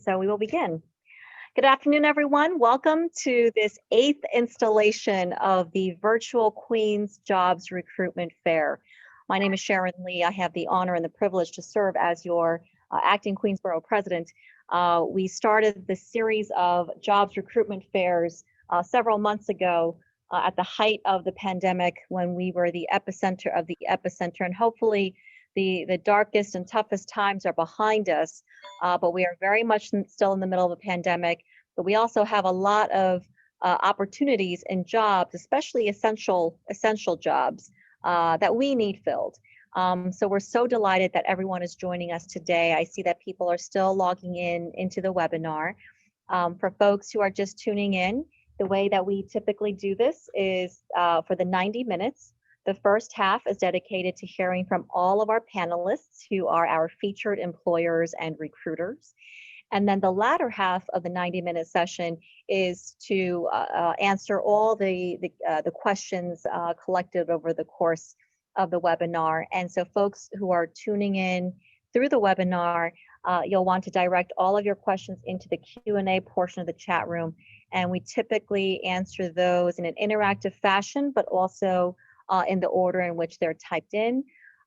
So we will begin. Good afternoon, everyone. Welcome to this 8th installation of the virtual Queens Jobs Recruitment Fair. My name is Sharon Lee. I have the honor and the privilege to serve as your acting Queens Borough president. We started the series of jobs recruitment fairs several months ago at the height of the pandemic, when we were the epicenter of the epicenter, and hopefully the darkest and toughest times are behind us, but we are very much still in the middle of a pandemic. But we also have a lot of opportunities in jobs, especially essential jobs that we need filled. So we're so delighted that everyone is joining us today. I see that people are still logging into the webinar. For folks who are just tuning in, the way that we typically do this is for the 90 minutes. The first half is dedicated to hearing from all of our panelists who are our featured employers and recruiters. And then the latter half of the 90-minute session is to answer all the questions collected over the course of the webinar. And so folks who are tuning in through the webinar, you'll want to direct all of your questions into the Q&A portion of the chat room. And we typically answer those in an interactive fashion, but also in the order in which they're typed in.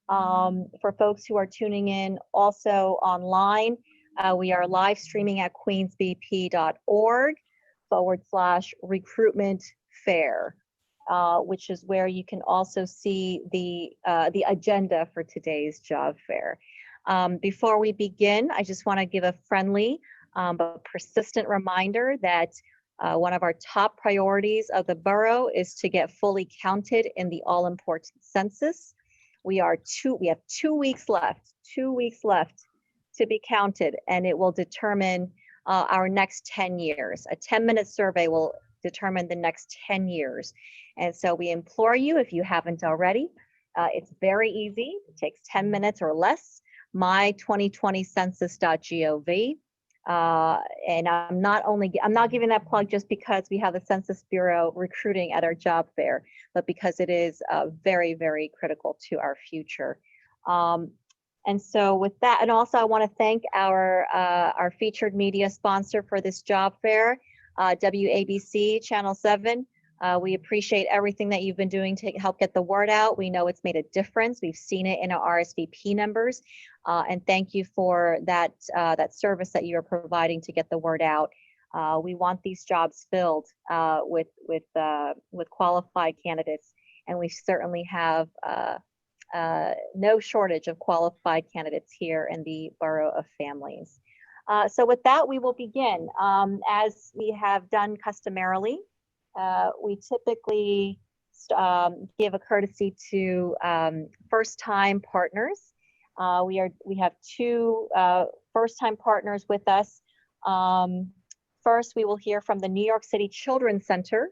For folks who are tuning in also online, we are live streaming at queensbp.org/recruitment fair, which is where you can also see the agenda for today's job fair. Before we begin, I just want to give a friendly but persistent reminder that one of our top priorities of the borough is to get fully counted in the all-important census. We have 2 weeks left to be counted, and it will determine our next 10 years. A 10-minute survey will determine the next 10 years. And so we implore you, if you haven't already, it's very easy. It takes 10 minutes or less. my2020census.gov. And I'm not giving that plug just because we have the Census Bureau recruiting at our job fair, but because it is very, very critical to our future. And so with that, and also I want to thank our featured media sponsor for this job fair, WABC Channel 7. We appreciate everything that you've been doing to help get the word out. We know it's made a difference. We've seen it in our RSVP numbers. And thank you for that service that you are providing to get the word out. We want these jobs filled with qualified candidates, and we certainly have no shortage of qualified candidates here in the Borough of Families. So with that, we will begin. As we have done customarily, we typically give a courtesy to first-time partners. We have 2 first-time partners with us. First, we will hear from the New York City Children's Center.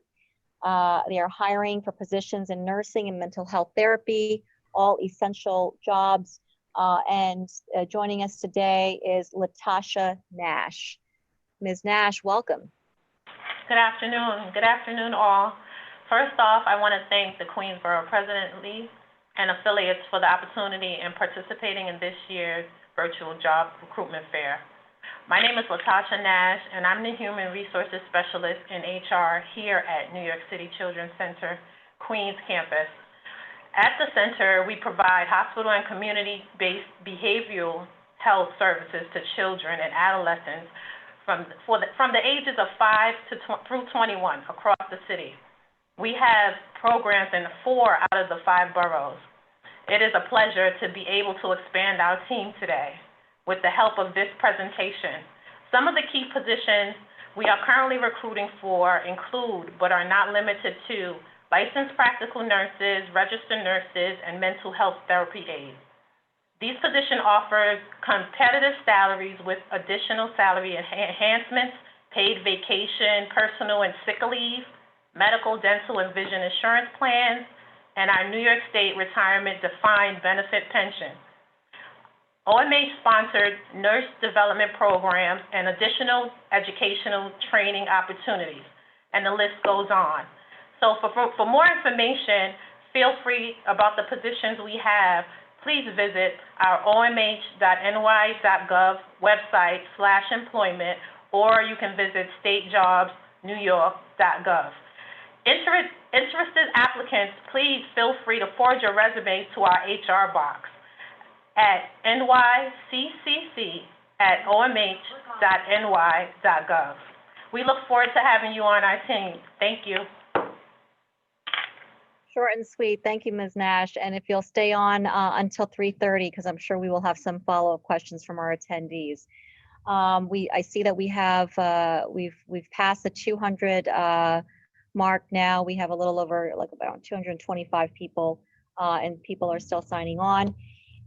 They are hiring for positions in nursing and mental health therapy, all essential jobs. And joining us today is Latasha Nash. Ms. Nash, welcome. Good afternoon. Good afternoon, all. First off, I want to thank the Queens Borough President Lee and affiliates for the opportunity in participating in this year's virtual job recruitment fair. My name is Latasha Nash, and I'm the Human Resources Specialist in HR here at New York City Children's Center, Queens Campus. At the center, we provide hospital and community-based behavioral health services to children and adolescents from the ages of 5 through 21 across the city. We have programs in 4 out of the 5 boroughs. It is a pleasure to be able to expand our team today with the help of this presentation. Some of the key positions we are currently recruiting for include, but are not limited to, licensed practical nurses, registered nurses, and mental health therapy aides. These positions offer competitive salaries with additional salary enhancements, paid vacation, personal and sick leave, medical, dental, and vision insurance plans, and our New York State Retirement Defined Benefit Pension. OMA-sponsored nurse development programs and additional educational training opportunities, and the list goes on. So for more information, feel free about the positions we have. please visit our omh.ny.gov website /employment, or you can visit statejobsnewyork.gov. Interested applicants, please feel free to forward your resume to our HR box at nycc@omh.ny.gov. We look forward to having you on our team. Thank you. Short and sweet. Thank you, Ms. Nash. And if you'll stay on until 3:30, because I'm sure we will have some follow-up questions from our attendees. I see that we have we've passed the 200 mark now. We have a little over like about 225 people, and people are still signing on.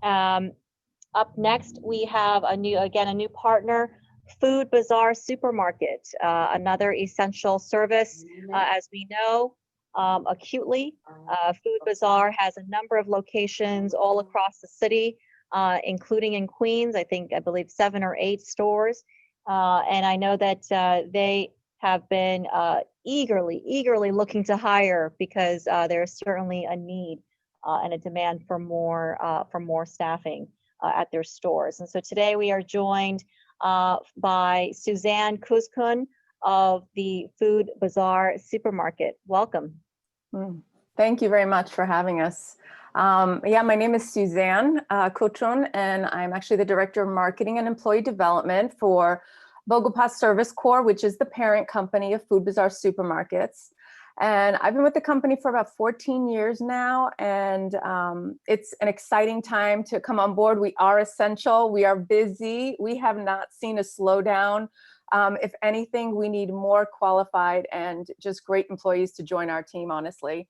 Up next, we have a new partner, Food Bazaar Supermarket, another essential service. As we know, acutely, Food Bazaar has a number of locations all across the city, including in Queens. I believe 7 or 8 stores. And I know that they have been eagerly looking to hire, because there's certainly a need and a demand for more staffing at their stores. And so today we are joined by Suzanne Kuczun of the Food Bazaar Supermarket. Welcome. Thank you very much for having us. Yeah, my name is Suzanne Kuczun, and I'm actually the Director of Marketing and Employee Development for Bogopá Service Corps, which is the parent company of Food Bazaar Supermarkets. And I've been with the company for about 14 years now, and it's an exciting time to come on board. We are essential, we are busy, we have not seen a slowdown. If anything, we need more qualified and just great employees to join our team, honestly.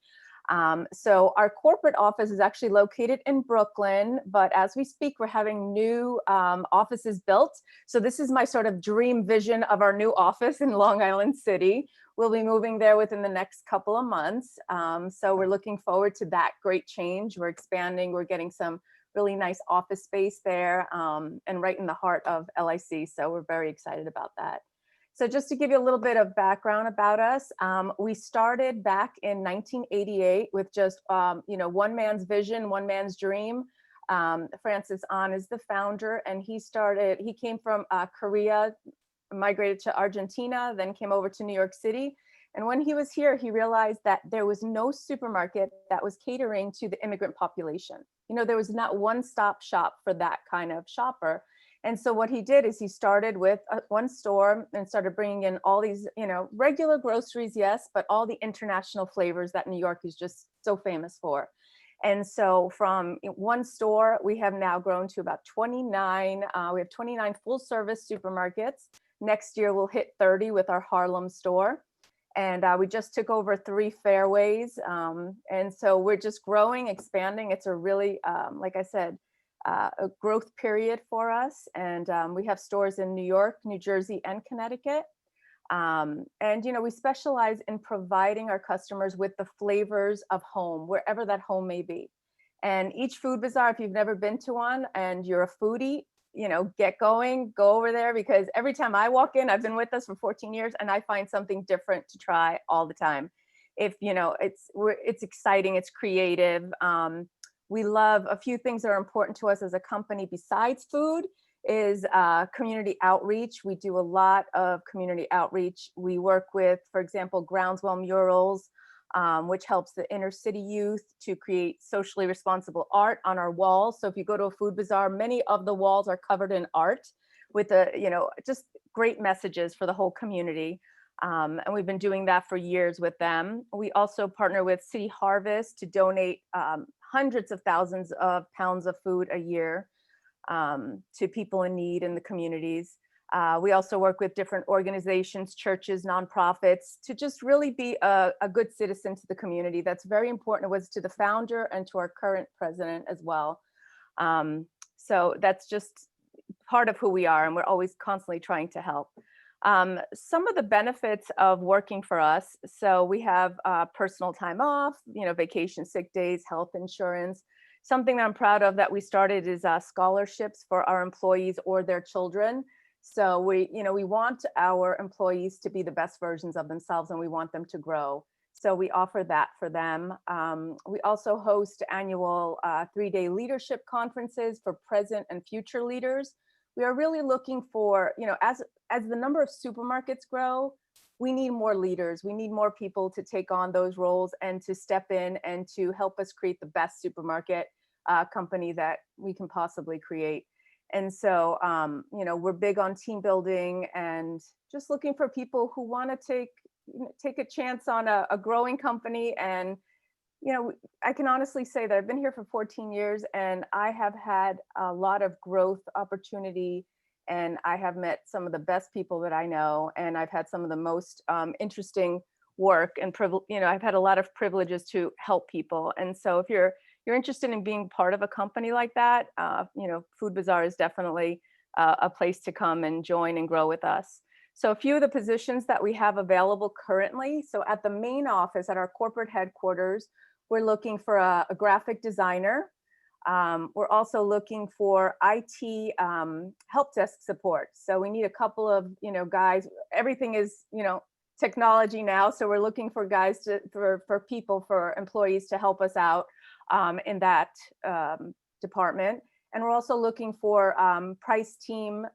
So our corporate office is actually located in Brooklyn, but as we speak, we're having new offices built. So this is my sort of dream vision of our new office in Long Island City. We'll be moving there within the next couple of months. So we're looking forward to that great change. We're expanding, we're getting some really nice office space there, and right in the heart of LIC. So we're very excited about that. So just to give you a little bit of background about us, we started back in 1988 with just, one man's vision, one man's dream. Francis An is the founder, and he came from Korea, migrated to Argentina, then came over to New York City. And when he was here, he realized that there was no supermarket that was catering to the immigrant population. There was not one-stop shop for that kind of shopper. And so what he did is he started with one store and started bringing in all these, regular groceries, yes, but all the international flavors that New York is just so famous for. And so from one store, we have now grown to about 29. We have 29 full service supermarkets. Next year, we'll hit 30 with our Harlem store. And we just took over 3 fairways. And so we're just growing, expanding. It's a really, like I said, a growth period for us. And we have stores in New York, New Jersey, and Connecticut. And, we specialize in providing our customers with the flavors of home, wherever that home may be. And each Food Bazaar, if you've never been to one and you're a foodie, get going, go over there, because every time I walk in, I've been with us for 14 years and I find something different to try all the time. It's exciting, it's creative. We love a few things that are important to us as a company besides food is community outreach. We do a lot of community outreach. We work with, for example, Groundswell Murals, which helps the inner city youth to create socially responsible art on our walls. So if you go to a Food Bazaar, many of the walls are covered in art with just great messages for the whole community. And we've been doing that for years with them. We also partner with City Harvest to donate hundreds of thousands of pounds of food a year to people in need in the communities. We also work with different organizations, churches, nonprofits, to just really be a good citizen to the community. That's very important. It was to the founder and to our current president as well. So that's just part of who we are, and we're always constantly trying to help. Some of the benefits of working for us. So we have personal time off, vacation, sick days, health insurance. Something that I'm proud of that we started is scholarships for our employees or their children. So we want our employees to be the best versions of themselves, and we want them to grow. So we offer that for them. We also host annual 3-day leadership conferences for present and future leaders. We are really looking for, as the number of supermarkets grow, we need more leaders. We need more people to take on those roles and to step in and to help us create the best supermarket company that we can possibly create. And so, we're big on team building and just looking for people who want to take a chance on a growing company. And, I can honestly say that I've been here for 14 years and I have had a lot of growth opportunity, and I have met some of the best people that I know, and I've had some of the most interesting work and I've had a lot of privileges to help people. And so if you're interested in being part of a company like that, Food Bazaar is definitely a place to come and join and grow with us. So a few of the positions that we have available currently. So at the main office, at our corporate headquarters, we're looking for a graphic designer. We're also looking for IT help desk support. So we need a couple of, guys. Everything is, technology now. So we're looking for guys for employees to help us out in that department. And we're also looking for price team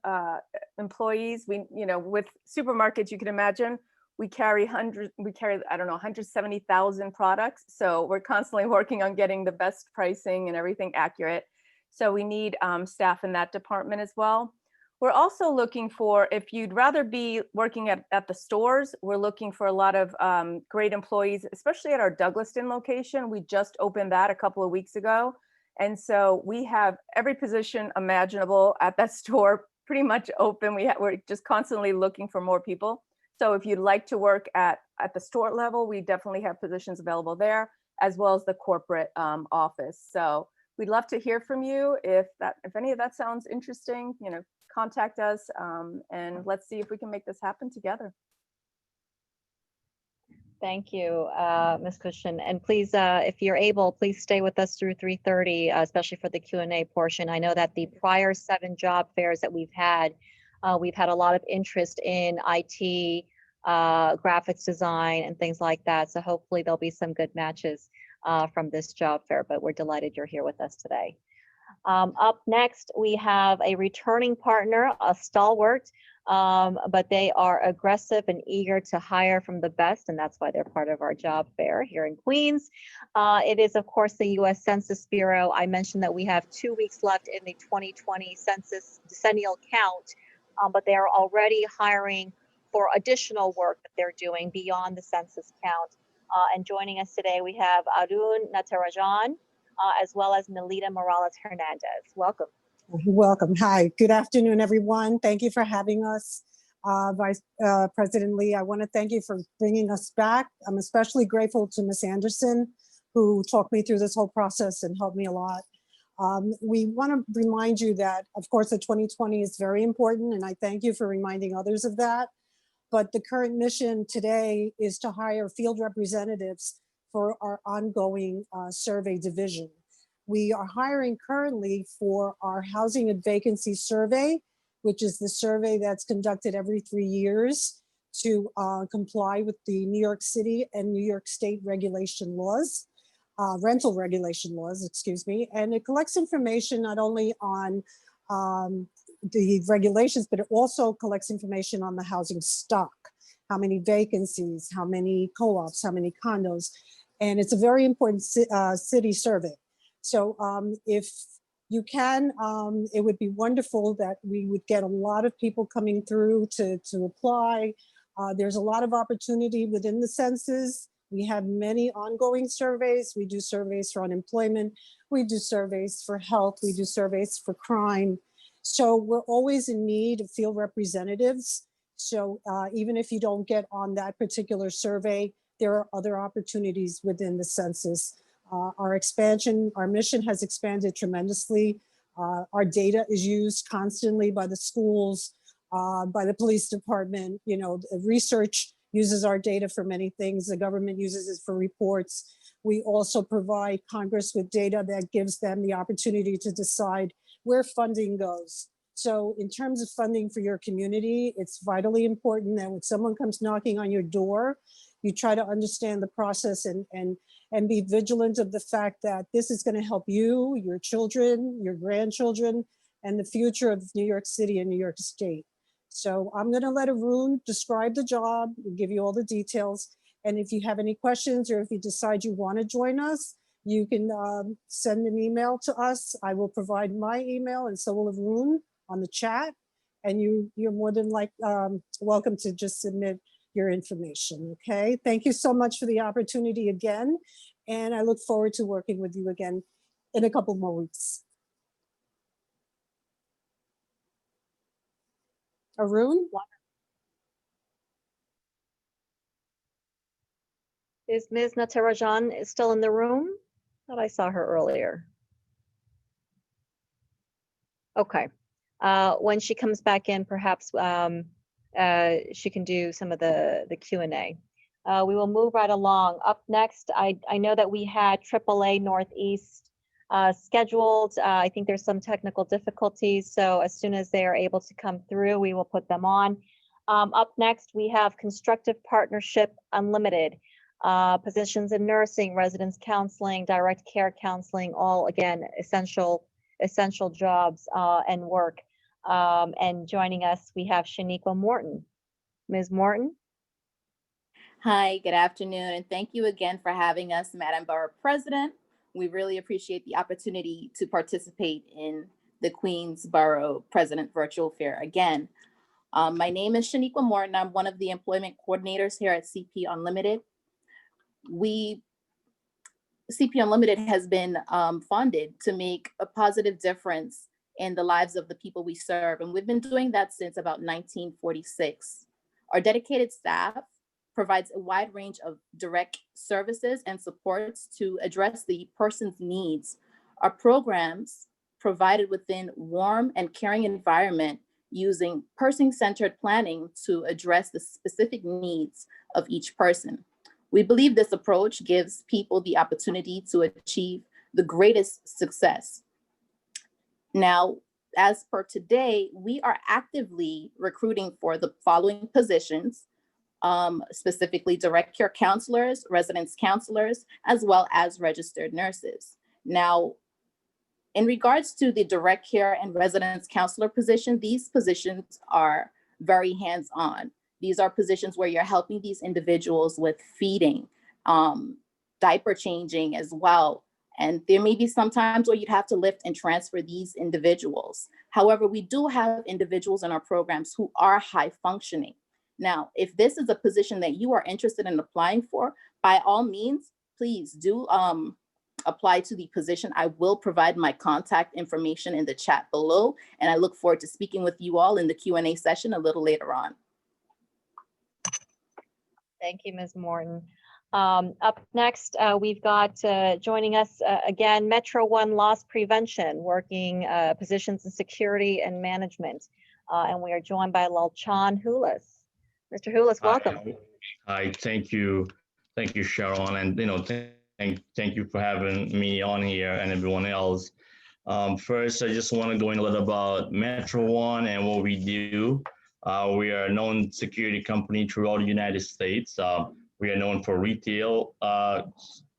employees. With supermarkets, you can imagine, we carry, 170,000 products. So we're constantly working on getting the best pricing and everything accurate. So we need staff in that department as well. We're also looking for, if you'd rather be working at the stores, we're looking for a lot of great employees, especially at our Douglaston location. We just opened that a couple of weeks ago. And so we have every position imaginable at that store pretty much open. We're just constantly looking for more people. So if you'd like to work at the store level, we definitely have positions available there, as well as the corporate office. So we'd love to hear from you. If any of that sounds interesting, contact us and let's see if we can make this happen together. Thank you, Ms. Kuczun. And please, if you're able, please stay with us through 3:30, especially for the Q&A portion. I know that the prior 7 job fairs that we've had a lot of interest in IT, graphics design, and things like that. So hopefully there'll be some good matches from this job fair, but we're delighted you're here with us today. Up next, we have a returning partner, a stalwart, but they are aggressive and eager to hire from the best, and that's why they're part of our job fair here in Queens. It is, of course, the U.S. Census Bureau. I mentioned that we have 2 weeks left in the 2020 census decennial count, but they are already hiring for additional work that they're doing beyond the census count. And joining us today, we have Arun Natarajan, as well as Nelida Hernandez. Welcome. Welcome. Hi, good afternoon, everyone. Thank you for having us. Vice President Lee, I want to thank you for bringing us back. I'm especially grateful to Ms. Anderson, who talked me through this whole process and helped me a lot. We want to remind you that, of course, the 2020 is very important, and I thank you for reminding others of that. But the current mission today is to hire field representatives for our ongoing survey division. We are hiring currently for our housing and vacancy survey, which is the survey that's conducted every 3 years to comply with the New York City and New York State regulation laws, rental regulation laws, excuse me. And it collects information not only on the regulations, but it also collects information on the housing stock, how many vacancies, how many co-ops, how many condos. And it's a very important city survey. So if you can, it would be wonderful that we would get a lot of people coming through to apply. There's a lot of opportunity within the census. We have many ongoing surveys. We do surveys for unemployment. We do surveys for health. We do surveys for crime. So we're always in need of field representatives. So even if you don't get on that particular survey, there are other opportunities within the census. Our mission has expanded tremendously. Our data is used constantly by the schools, by the police department. Research uses our data for many things. The government uses it for reports. We also provide Congress with data that gives them the opportunity to decide where funding goes. So in terms of funding for your community, it's vitally important that when someone comes knocking on your door, you try to understand the process and be vigilant of the fact that this is going to help you, your children, your grandchildren, and the future of New York City and New York State. So I'm going to let Arun describe the job and give you all the details. And if you have any questions or if you decide you want to join us, you can send an email to us. I will provide my email and so will Arun on the chat. And you're more than welcome to just submit your information, okay? Thank you so much for the opportunity again. And I look forward to working with you again in a couple more weeks. Arun? Is Ms. Natarajan still in the room? Thought I saw her earlier. Okay. When she comes back in, perhaps she can do some of the Q&A. We will move right along. Up next, I know that we had AAA Northeast scheduled. I think there's some technical difficulties, so as soon as they are able to come through, we will put them on. Up next, we have Constructive Partnership Unlimited. Positions in nursing, residence counseling, direct care counseling, all again, essential jobs and work. And joining us, we have Shaniqua Morton. Ms. Morton? Hi, good afternoon, and thank you again for having us, Madam Borough President. We really appreciate the opportunity to participate in the Queens Borough President Virtual Fair again. My name is Shaniqua Morton. I'm one of the employment coordinators here at CP Unlimited. CP Unlimited has been funded to make a positive difference in the lives of the people we serve, and we've been doing that since about 1946. Our dedicated staff provides a wide range of direct services and supports to address the person's needs. Our programs provided within warm and caring environment using person-centered planning to address the specific needs of each person. We believe this approach gives people the opportunity to achieve the greatest success. Now, as per today, we are actively recruiting for the following positions, specifically direct care counselors, residence counselors, as well as registered nurses. Now, in regards to the direct care and residence counselor position, these positions are very hands-on. These are positions where you're helping these individuals with feeding, diaper changing as well. And there may be some times where you'd have to lift and transfer these individuals. However, we do have individuals in our programs who are high functioning. Now, if this is a position that you are interested in applying for, by all means, please do apply to the position. I will provide my contact information in the chat below, and I look forward to speaking with you all in the Q&A session a little later on. Thank you, Ms. Morton. Up next, we've got joining us again, Metro One Loss Prevention, working positions in security and management. And we are joined by Lalchan Hulis. Mr. Hulis, welcome. Hi, thank you, Sharon, and thank you for having me on here and everyone else. First, I just want to go in a little about Metro One and what we do. We are a known security company throughout the United States. We are known for retail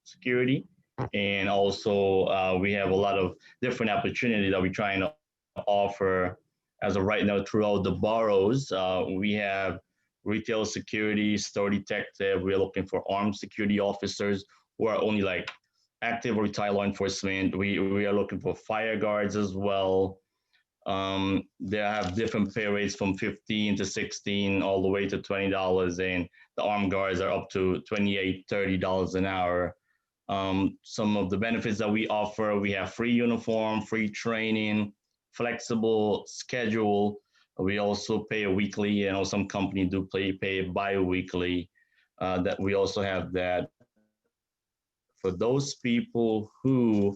security, and also we have a lot of different opportunities that we're trying to offer as of right now throughout the boroughs. We have retail security, store detective. We're looking for armed security officers who are only like active or retired law enforcement. We are looking for fire guards as well. They have different pay rates from $15 to $16 all the way to $20, and the armed guards are up to $28, $30 an hour. Some of the benefits that we offer, we have free uniform, free training, flexible schedule. We also pay a weekly, some companies do pay bi-weekly. That we also have that. For those people who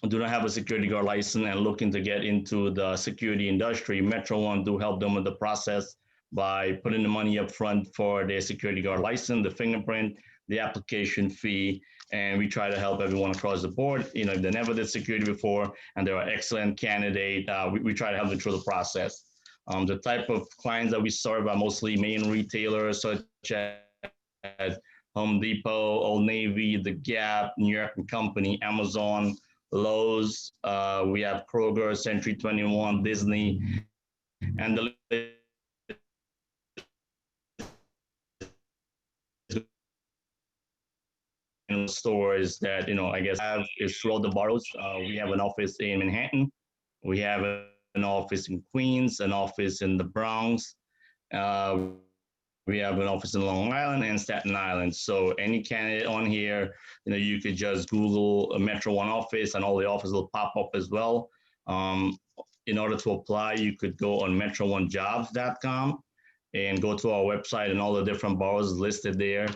do not have a security guard license and looking to get into the security industry, Metro One do help them with the process by putting the money up front for their security guard license, the fingerprint. the application fee, and we try to help everyone across the board. You know, if they never did security before and they're an excellent candidate, we try to help them through the process. The type of clients that we serve are mostly main retailers such as Home Depot, Old Navy, The Gap, New York and Company, Amazon, Lowe's. We have Kroger, Century 21, Disney, and the stores that, you know, I guess have is throughout the boroughs. We have an office in Manhattan. We have an office in Queens, an office in the Bronx. We have an office in Long Island and Staten Island. So any candidate on here, you know, you could just Google a Metro One office and all the offices will pop up as well. In order to apply, you could go on metro1jobs.com and go to our website, and all the different boroughs listed there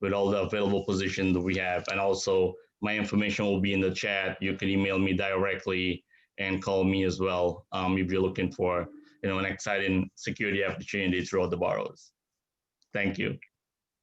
with all the available positions that we have. And also my information will be in the chat. You can email me directly and call me as well if you're looking for, you know, an exciting security opportunity throughout the boroughs. Thank you.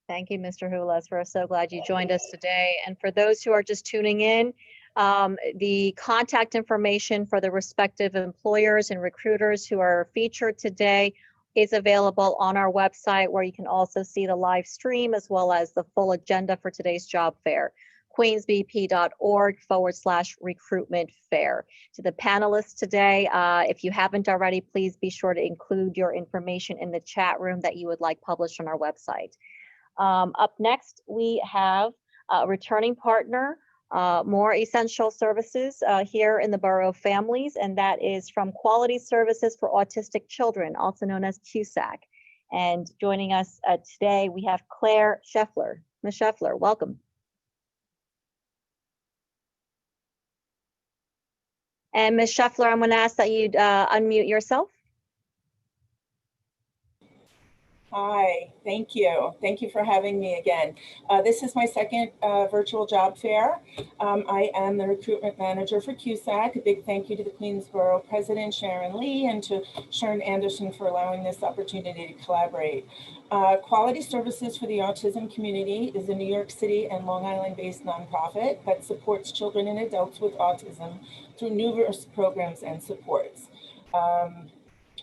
Thank you, Mr. Hulas. We're so glad you joined us today. And for those who are just tuning in, the contact information for the respective employers and recruiters who are featured today is available on our website, where you can also see the live stream as well as the full agenda for today's job fair, queensbp.org/recruitment fair. To the panelists today, if you haven't already, please be sure to include your information in the chat room that you would like published on our website. Up next, we have a returning partner, more essential services here in the Borough of Families, and that is from Quality Services for Autistic Children, also known as QSAC. And joining us today, we have Claire Scheffler. Ms. Scheffler, welcome. And Ms. Scheffler, I'm going to ask that you unmute yourself. Hi, thank you. Thank you for having me again. This is my second virtual job fair. I am the recruitment manager for QSAC. A big thank you to the Queensborough President, Sharon Lee, and to Sharon Anderson for allowing this opportunity to collaborate. Quality Services for the Autism Community is a New York City and Long Island-based nonprofit that supports children and adults with autism through numerous programs and supports.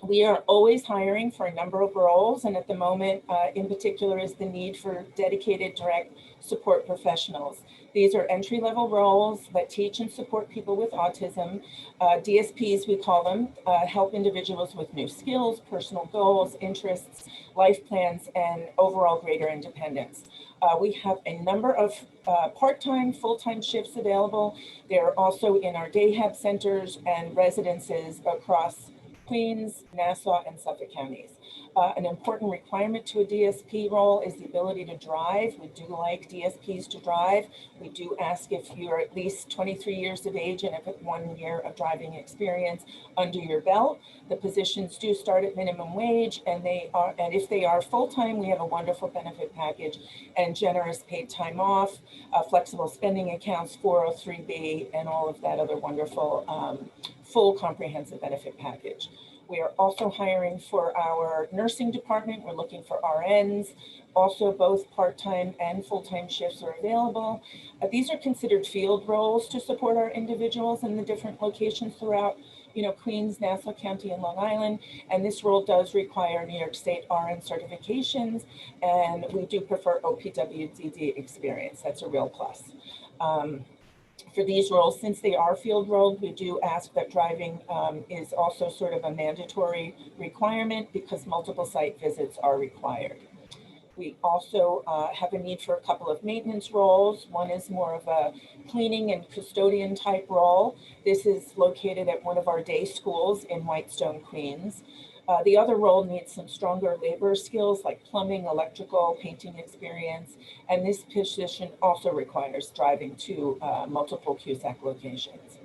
We are always hiring for a number of roles, and at the moment, in particular, is the need for dedicated direct support professionals. These are entry-level roles that teach and support people with autism. DSPs, we call them, help individuals with new skills, personal goals, interests, life plans, and overall greater independence. We have a number of part-time, full-time shifts available. They're also in our day hab centers and residences across Queens, Nassau, and Suffolk counties. An important requirement to a DSP role is the ability to drive. We do like DSPs to drive. We do ask if you're at least 23 years of age and have 1 year of driving experience under your belt. The positions do start at minimum wage, and if they are full-time, we have a wonderful benefit package and generous paid time off, flexible spending accounts, 403B, and all of that other wonderful full comprehensive benefit package. We are also hiring for our nursing department. We're looking for RNs. Also, both part-time and full-time shifts are available. These are considered field roles to support our individuals in the different locations throughout, Queens, Nassau County, and Long Island. And this role does require New York State RN certifications, and we do prefer OPWDD experience. That's a real plus. For these roles, since they are field roles, we do ask that driving is also sort of a mandatory requirement because multiple site visits are required. We also have a need for a couple of maintenance roles. One is more of a cleaning and custodian type role. This is located at one of our day schools in Whitestone, Queens. The other role needs some stronger labor skills like plumbing, electrical, painting experience, and this position also requires driving to multiple QSAC locations.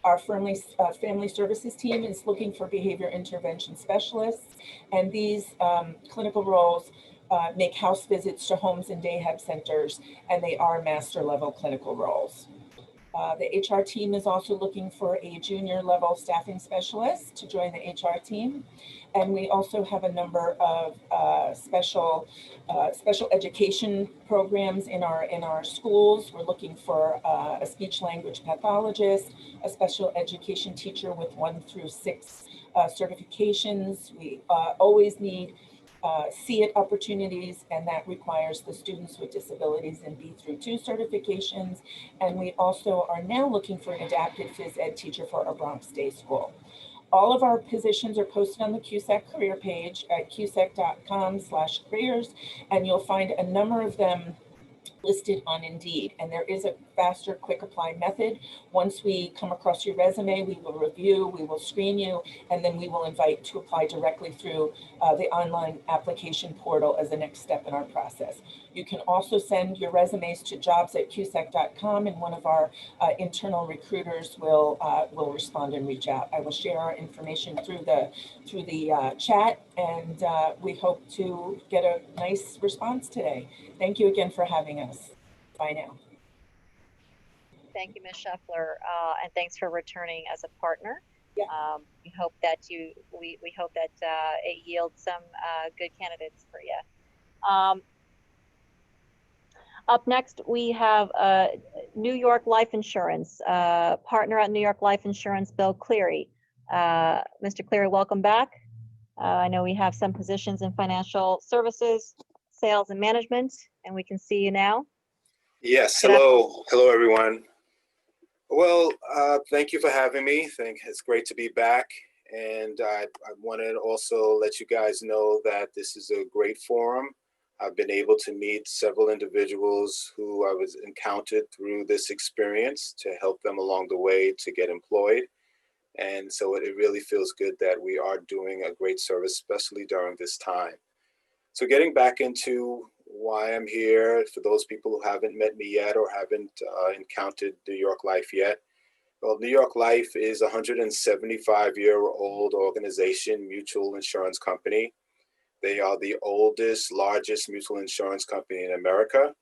Our family services team is looking for behavior intervention specialists, and these clinical roles make house visits to homes and day hab centers, and they are master level clinical roles. The HR team is also looking for a junior level staffing specialist to join the HR team. And we also have a number of special education programs in our schools. We're looking for a speech language pathologist, a special education teacher with 1 through 6 certifications. We always need see it opportunities, and that requires the students with disabilities and B through 2 certifications. And we also are now looking for an adapted phys ed teacher for our Bronx Day School. All of our positions are posted on the QSAC career page at qsac.com/careers, and you'll find a number of them listed on Indeed. And there is a faster, quick apply method. Once we come across your resume, we will review, we will screen you, and then we will invite to apply directly through the online application portal as the next step in our process. You can also send your resumes to jobs@qsac.com, and one of our internal recruiters will respond and reach out. I will share our information through the chat, and we hope to get a nice response today. Thank you again for having us. Bye now. Thank you, Ms. Scheffler, and thanks for returning as a partner. Yeah. We hope that we hope that it yields some good candidates for you. Up next, we have New York Life Insurance, partner at New York Life Insurance, Bill Cleary. Mr. Cleary, welcome back. I know we have some positions in financial services, sales and management, and we can see you now. Yes, hello everyone. Well, thank you for having me. It's great to be back. And I want to also let you guys know that this is a great forum. I've been able to meet several individuals who I was encountered through this experience to help them along the way to get employed. And so it really feels good that we are doing a great service, especially during this time. So getting back into why I'm here, for those people who haven't met me yet or haven't encountered New York Life yet. Well, New York Life is a 175-year-old organization, mutual insurance company. They are the oldest, largest mutual insurance company in America.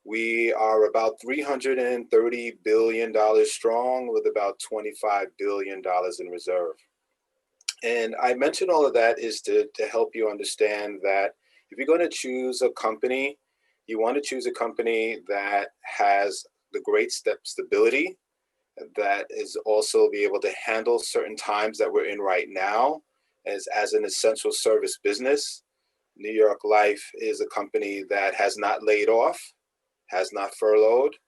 We are about $330 billion strong with about $25 billion in reserve. And I mention all of that is to help you understand that if you're going to choose a company, you want to choose a company that has the great stability, that is also be able to handle certain times that we're in right now as an essential service business. New York Life is a company that has not laid off, has not furloughed,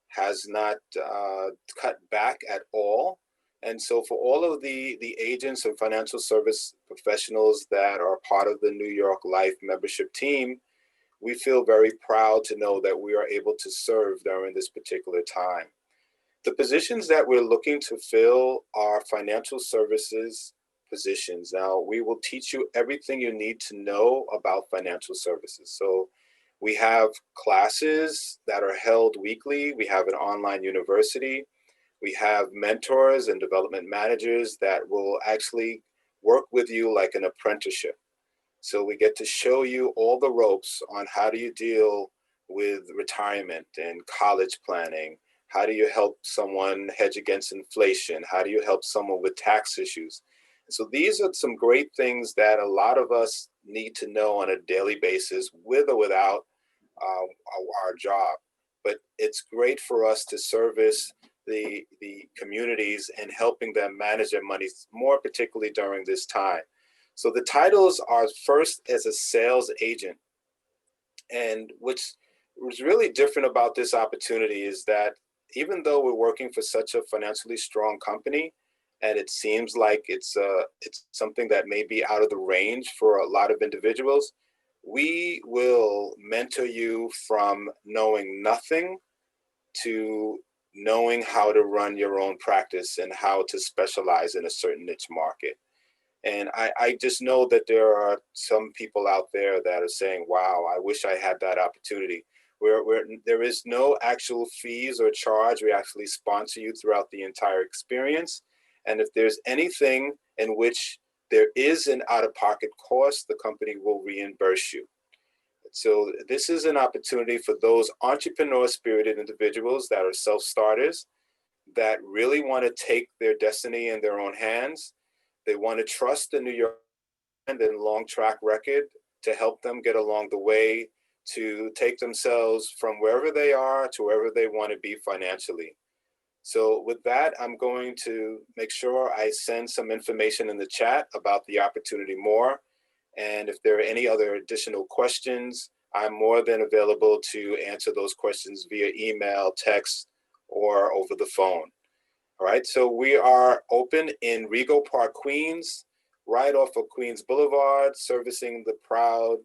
has not cut back at all. And so for all of the agents and financial service professionals that are part of the New York Life membership team, we feel very proud to know that we are able to serve during this particular time. The positions that we're looking to fill are financial services positions. Now, we will teach you everything you need to know about financial services. So we have classes that are held weekly. We have an online university. We have mentors and development managers that will actually work with you like an apprenticeship. So we get to show you all the ropes on how do you deal with retirement and college planning. How do you help someone hedge against inflation? How do you help someone with tax issues? So these are some great things that a lot of us need to know on a daily basis with or without our job. But it's great for us to service the communities and helping them manage their money, more particularly during this time. So the titles are first as a sales agent. And what's really different about this opportunity is that even though we're working for such a financially strong company, and it seems like it's something that may be out of the range for a lot of individuals, we will mentor you from knowing nothing to knowing how to run your own practice and how to specialize in a certain niche market. And I just know that there are some people out there that are saying, wow, I wish I had that opportunity. There is no actual fees or charge. We actually sponsor you throughout the entire experience. And if there's anything in which there is an out-of-pocket cost, the company will reimburse you. So this is an opportunity for those entrepreneur spirited individuals that are self-starters, that really want to take their destiny in their own hands. They want to trust the New York and long track record to help them get along the way to take themselves from wherever they are to wherever they want to be financially. So with that, I'm going to make sure I send some information in the chat about the opportunity more. And if there are any other additional questions, I'm more than available to answer those questions via email, text, or over the phone. All right, so we are open in Rego Park, Queens, right off of Queens Boulevard, servicing the proud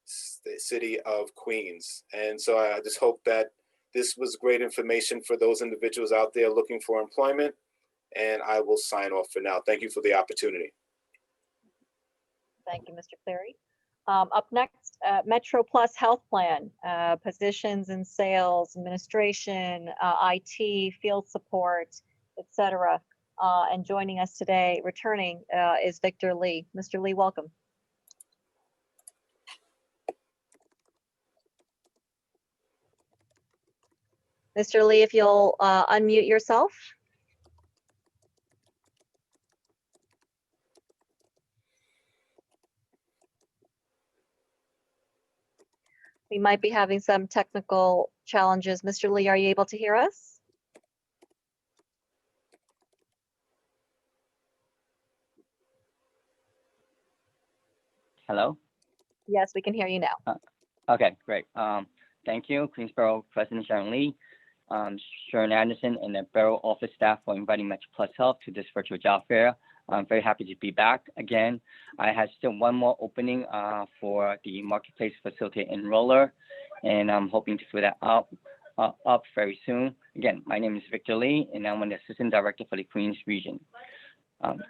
city of Queens. And so I just hope that this was great information for those individuals out there looking for employment. And I will sign off for now. Thank you for the opportunity. Thank you, Mr. Cleary. Up next, MetroPlus Health Plan, positions in sales, administration, IT, field support, etc. And joining us today, returning, is Victor Lee. Mr. Lee, welcome. Mr. Lee, if you'll unmute yourself. We might be having some technical challenges. Mr. Lee, are you able to hear us? Hello? Yes, we can hear you now. Okay, great. Thank you, Queensborough President Sharon Lee, Hernandez, and the Borough office staff for inviting MetroPlus Health to this virtual job fair. I'm very happy to be back again. I have still one more opening for the Marketplace Facility Enroller, and I'm hoping to fill that up very soon. Again, my name is Victor Lee, and I'm the Assistant Director for the Queens region.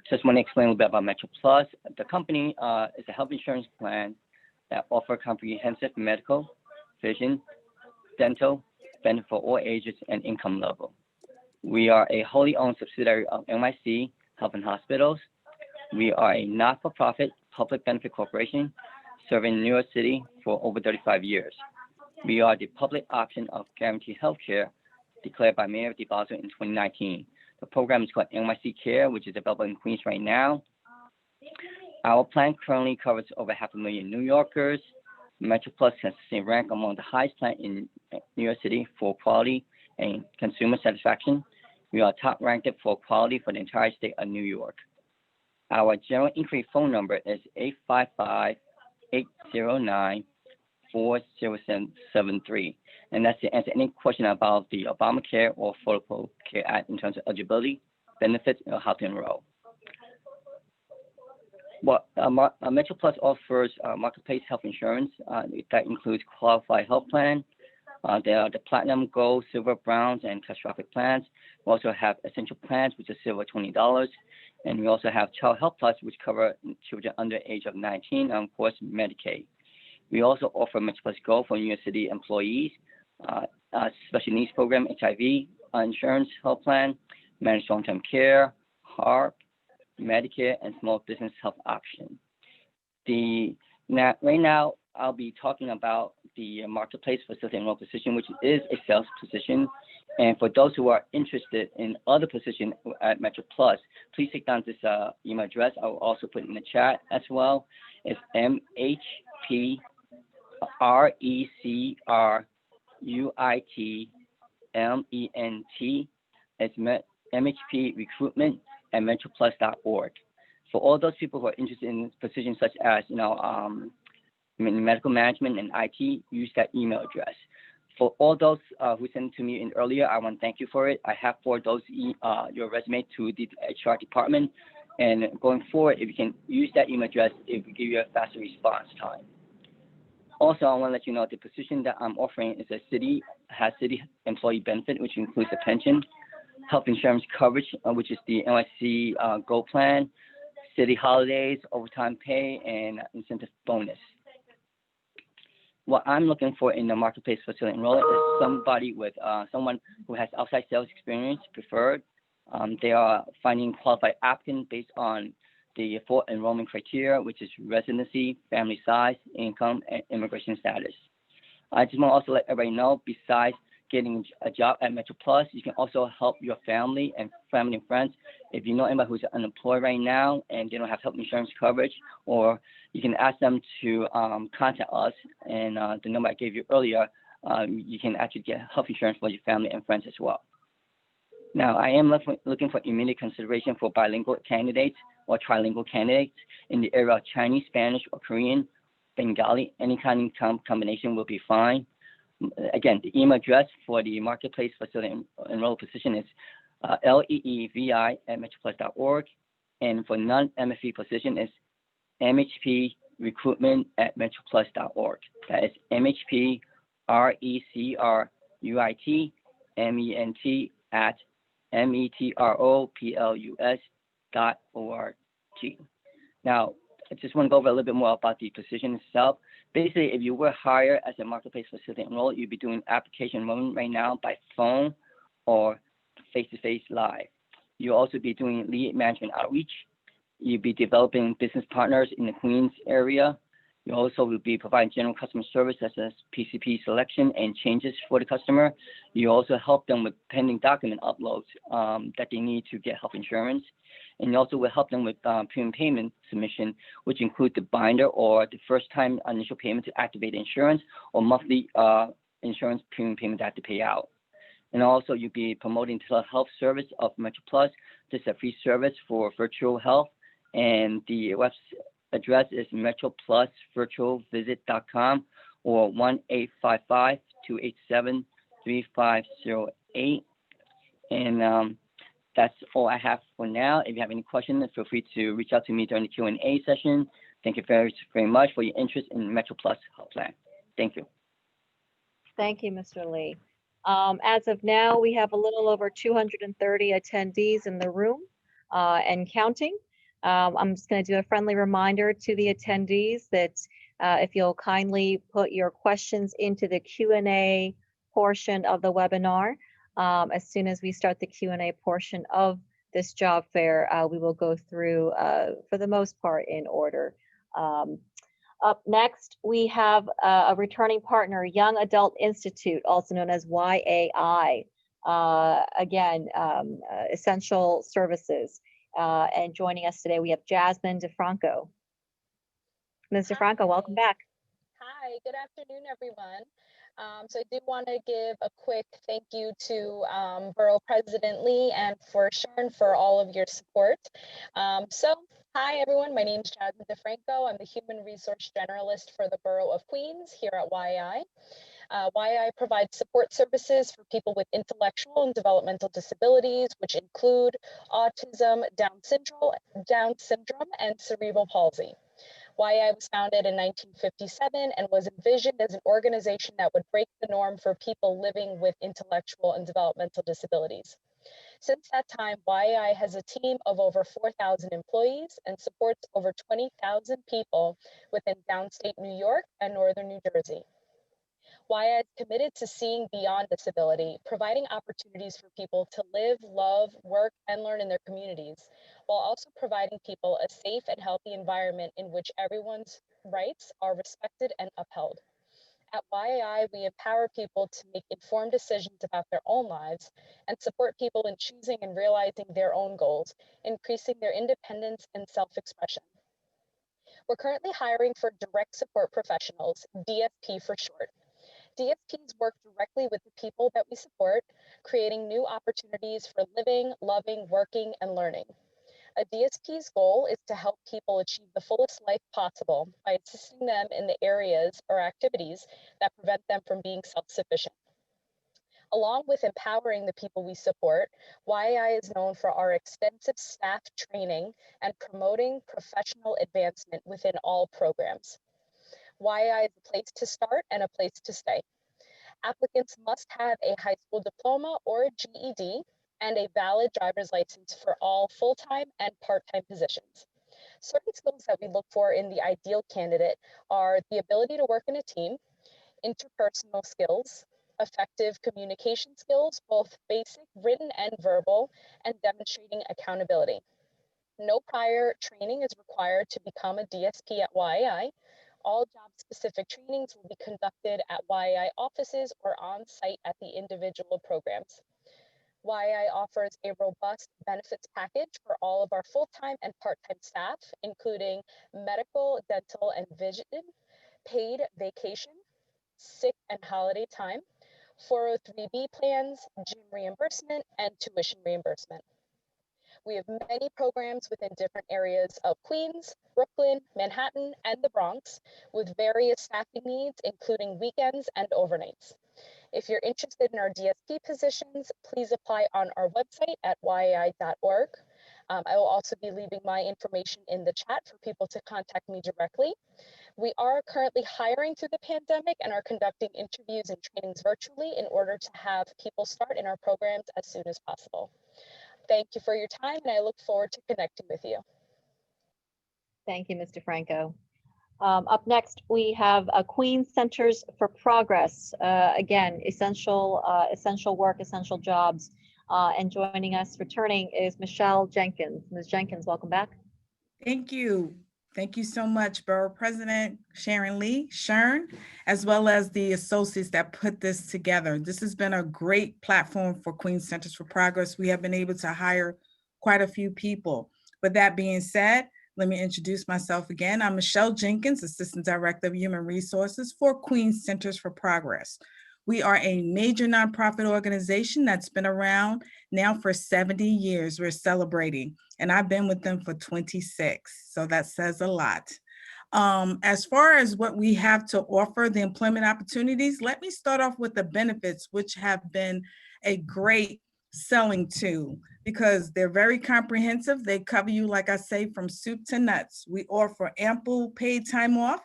Just want to explain a little bit about MetroPlus. The company is a health insurance plan that offers comprehensive medical, vision, dental, benefit for all ages and income level. We are a wholly owned subsidiary of NYC Health and Hospitals. We are a not-for-profit public benefit corporation serving New York City for over 35 years. We are the public option of guaranteed health care declared by Mayor de Blasio in 2019. The program is called NYC Care, which is available in Queens right now. Our plan currently covers over 500,000 New Yorkers. MetroPlus has the same rank among the highest plan in New York City for quality and consumer satisfaction. We are top ranked for quality for the entire state of New York. Our general inquiry phone number is 855-809-40773. And that's to answer any question about the Obamacare or Affordable Care Act in terms of eligibility, benefits, or how to enroll. Well, MetroPlus offers marketplace health insurance that includes qualified health plan. There are the platinum, gold, silver, bronze, and catastrophic plans. We also have essential plans, which is silver $20. And we also have Child Health Plus, which cover children under the age of 19, and of course, Medicaid. We also offer MetroPlus Go for New York City employees, special needs program, HIV insurance health plan, managed long-term care, HARP, Medicare, and small business health option. Right now, I'll be talking about the marketplace facility enroll position, which is a sales position. And for those who are interested in other positions at MetroPlus, please take down this email address. I will also put it in the chat as well. It's MHPRECRUITMENT. It's MHP Recruitment at MetroPlus.org. For all those people who are interested in positions such as, medical management and IT, use that email address. For all those who sent to me in earlier, I want to thank you for it. I have forwarded those your resume to the HR department. And going forward, if you can use that email address, it will give you a faster response time. Also, I want to let you know the position that I'm offering is a city employee benefit, which includes a pension, health insurance coverage, which is the NYC Go plan, city holidays, overtime pay, and incentive bonus. What I'm looking for in the marketplace facility enroller is somebody with someone who has outside sales experience preferred. They are finding qualified applicants based on the 4 enrollment criteria, which is residency, family size, income, and immigration status. I just want to also let everybody know, besides getting a job at MetroPlus, you can also help your family and friends. If you know anybody who's unemployed right now and they don't have health insurance coverage, or you can ask them to contact us, and the number I gave you earlier, you can actually get health insurance for your family and friends as well. Now, I am looking for immediate consideration for bilingual candidates or trilingual candidates in the area of Chinese, Spanish, or Korean, Bengali. Any kind of combination will be fine. Again, the email address for the marketplace facility enrolled position is leevi@metroplus.org, and for non-MFE position is mhprecruitment@metroplus.org. That is mhprecruitment@metroplus.org. Now, I just want to go over a little bit more about the position itself. Basically, if you were hired as a marketplace facility enrolled, you'd be doing application enrollment right now by phone or face-to-face live. You'll also be doing lead management outreach. You'll be developing business partners in the Queens area. You also will be providing general customer service such as PCP selection and changes for the customer. You also help them with pending document uploads that they need to get health insurance. And you also will help them with premium payment submission, which include the binder or the first time initial payment to activate insurance, or monthly insurance premium payment they have to pay out. And also you'll be promoting telehealth service of MetroPlus. This is a free service for virtual health, and the web address is metroplusvirtualvisit.com or 1-855-287-3508. And that's all I have for now. If you have any questions, feel free to reach out to me during the Q&A session. Thank you very, very much for your interest in MetroPlus Health Plan. Thank you. Thank you, Mr. Lee. As of now, we have a little over 230 attendees in the room and counting. I'm just going to do a friendly reminder to the attendees that if you'll kindly put your questions into the Q&A portion of the webinar. As soon as we start the Q&A portion of this job fair, we will go through, for the most part, in order. Up next, we have a returning partner, Young Adult Institute, also known as YAI. Again, essential services. And joining us today, we have Jasmine DeFranco. Ms. DeFranco, welcome back. Hi, good afternoon, everyone. So I did want to give a quick thank you to Borough President Lee and for Sharon for all of your support. Hi, everyone. My name is Jasmine DeFranco. I'm the Human Resource Generalist for the Borough of Queens here at YI. YI provides support services for people with intellectual and developmental disabilities, which include autism, Down syndrome, and cerebral palsy. YI was founded in 1957 and was envisioned as an organization that would break the norm for people living with intellectual and developmental disabilities. Since that time, YI has a team of over 4,000 employees and supports over 20,000 people within downstate New York and northern New Jersey. YI is committed to seeing beyond disability, providing opportunities for people to live, love, work, and learn in their communities, while also providing people a safe and healthy environment in which everyone's rights are respected and upheld. At YI, we empower people to make informed decisions about their own lives and support people in choosing and realizing their own goals, increasing their independence and self-expression. We're currently hiring for direct support professionals, DSP for short. DSPs work directly with the people that we support, creating new opportunities for living, loving, working, and learning. A DSP's goal is to help people achieve the fullest life possible by assisting them in the areas or activities that prevent them from being self-sufficient. Along with empowering the people we support, YI is known for our extensive staff training and promoting professional advancement within all programs. YI is a place to start and a place to stay. Applicants must have a high school diploma or a GED and a valid driver's license for all full-time and part-time positions. Certain skills that we look for in the ideal candidate are the ability to work in a team, interpersonal skills, effective communication skills, both basic, written, and verbal, and demonstrating accountability. No prior training is required to become a DSP at YAI. All job-specific trainings will be conducted at YAI offices or on-site at the individual programs. YAI offers a robust benefits package for all of our full-time and part-time staff, including medical, dental, and vision, paid vacation, sick and holiday time, 403B plans, gym reimbursement, and tuition reimbursement. We have many programs within different areas of Queens, Brooklyn, Manhattan, and the Bronx, with various staffing needs, including weekends and overnights. If you're interested in our DSP positions, please apply on our website at yai.org. I will also be leaving my information in the chat for people to contact me directly. We are currently hiring through the pandemic and are conducting interviews and trainings virtually in order to have people start in our programs as soon as possible. Thank you for your time, and I look forward to connecting with you. Thank you, Mr. Franco. Up next, we have Queens Centers for Progress. Again, essential work, essential jobs. And joining us, returning, is Michelle Jenkins. Ms. Jenkins, welcome back. Thank you. Thank you so much, Borough President Sharon Lee, Shern, as well as the associates that put this together. This has been a great platform for Queens Centers for Progress. We have been able to hire quite a few people. With that being said, let me introduce myself again. I'm Michelle Jenkins, Assistant Director of Human Resources for Queens Centers for Progress. We are a major nonprofit organization that's been around now for 70 years. We're celebrating, and I've been with them for 26, so that says a lot. As far as what we have to offer, the employment opportunities, let me start off with the benefits, which have been a great selling tool because they're very comprehensive. They cover you, like I say, from soup to nuts. We offer ample paid time off,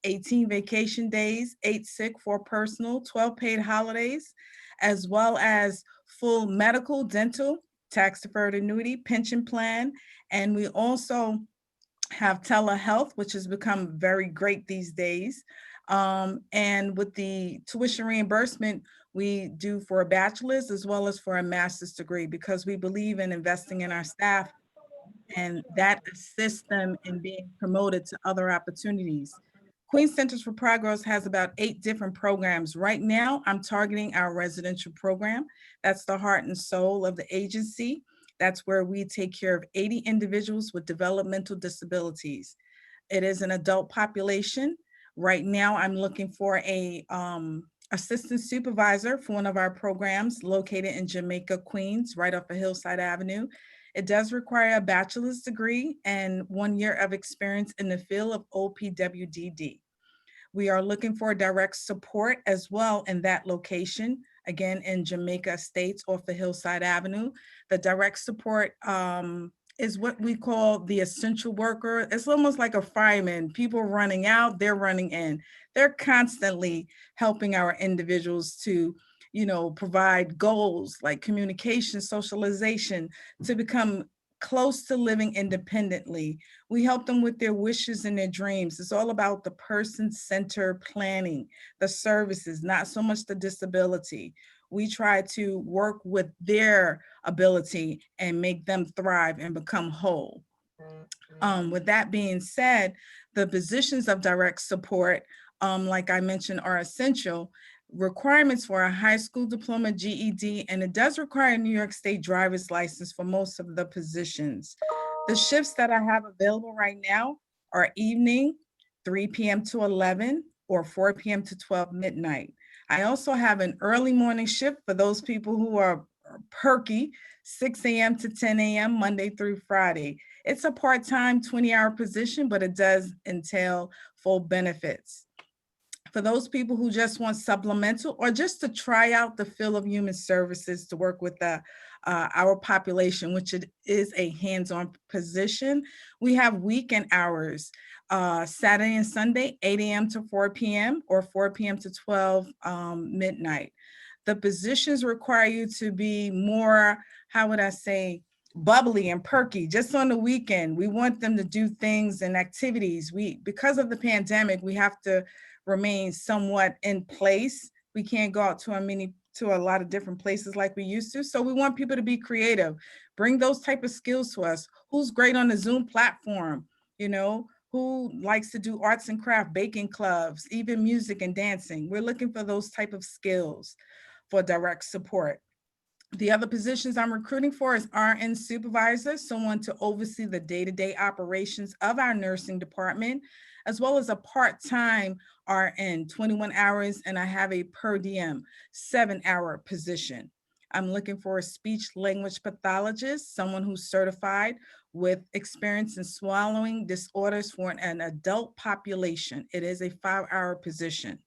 18 vacation days, 8 sick, 4 personal, 12 paid holidays, as well as full medical, dental, tax-deferred annuity, pension plan. And we also have telehealth, which has become very great these days. And with the tuition reimbursement, we do for a bachelor's as well as for a master's degree because we believe in investing in our staff and that assists them in being promoted to other opportunities. Queens Centers for Progress has about 8 different programs. Right now, I'm targeting our residential program. That's the heart and soul of the agency. That's where we take care of 80 individuals with developmental disabilities. It is an adult population. Right now, I'm looking for a assistant supervisor for one of our programs located in Jamaica, Queens, right off of Hillside Avenue. It does require a bachelor's degree and 1 year of experience in the field of OPWDD. We are looking for direct support as well in that location, again, in Jamaica Estates off of Hillside Avenue. The direct support is what we call the essential worker. It's almost like a fireman. People running out, they're running in. They're constantly helping our individuals to, provide goals like communication, socialization, to become close to living independently. We help them with their wishes and their dreams. It's all about the person-centered planning, the services, not so much the disability. We try to work with their ability and make them thrive and become whole. With that being said, the positions of direct support, like I mentioned, are essential. Requirements for a high school diploma, GED, and it does require a New York State driver's license for most of the positions. The shifts that I have available right now are evening, 3 p.m. to 11, or 4 p.m. to 12 midnight. I also have an early morning shift for those people who are perky, 6 a.m. to 10 a.m. Monday through Friday. It's a part-time 20-hour position, but it does entail full benefits. For those people who just want supplemental or just to try out the field of human services to work with our population, which it is a hands-on position, we have weekend hours, Saturday and Sunday, 8 a.m. to 4 p.m. or 4 p.m. to 12 midnight. The positions require you to be more, how would I say, bubbly and perky just on the weekend. We want them to do things and activities. Because of the pandemic, we have to remain somewhat in place We can't go out to a lot of different places like we used to. So we want people to be creative, bring those type of skills to us. Who's great on the Zoom platform, you know, who likes to do arts and craft, baking clubs, even music and dancing. We're looking for those type of skills for direct support. The other positions I'm recruiting for is RN supervisor, someone to oversee the day-to-day operations of our nursing department, as well as a part-time RN, 21 hours, and I have a per diem 7-hour position. I'm looking for a speech language pathologist, someone who's certified with experience in swallowing disorders for an adult population. It is a 5-hour position.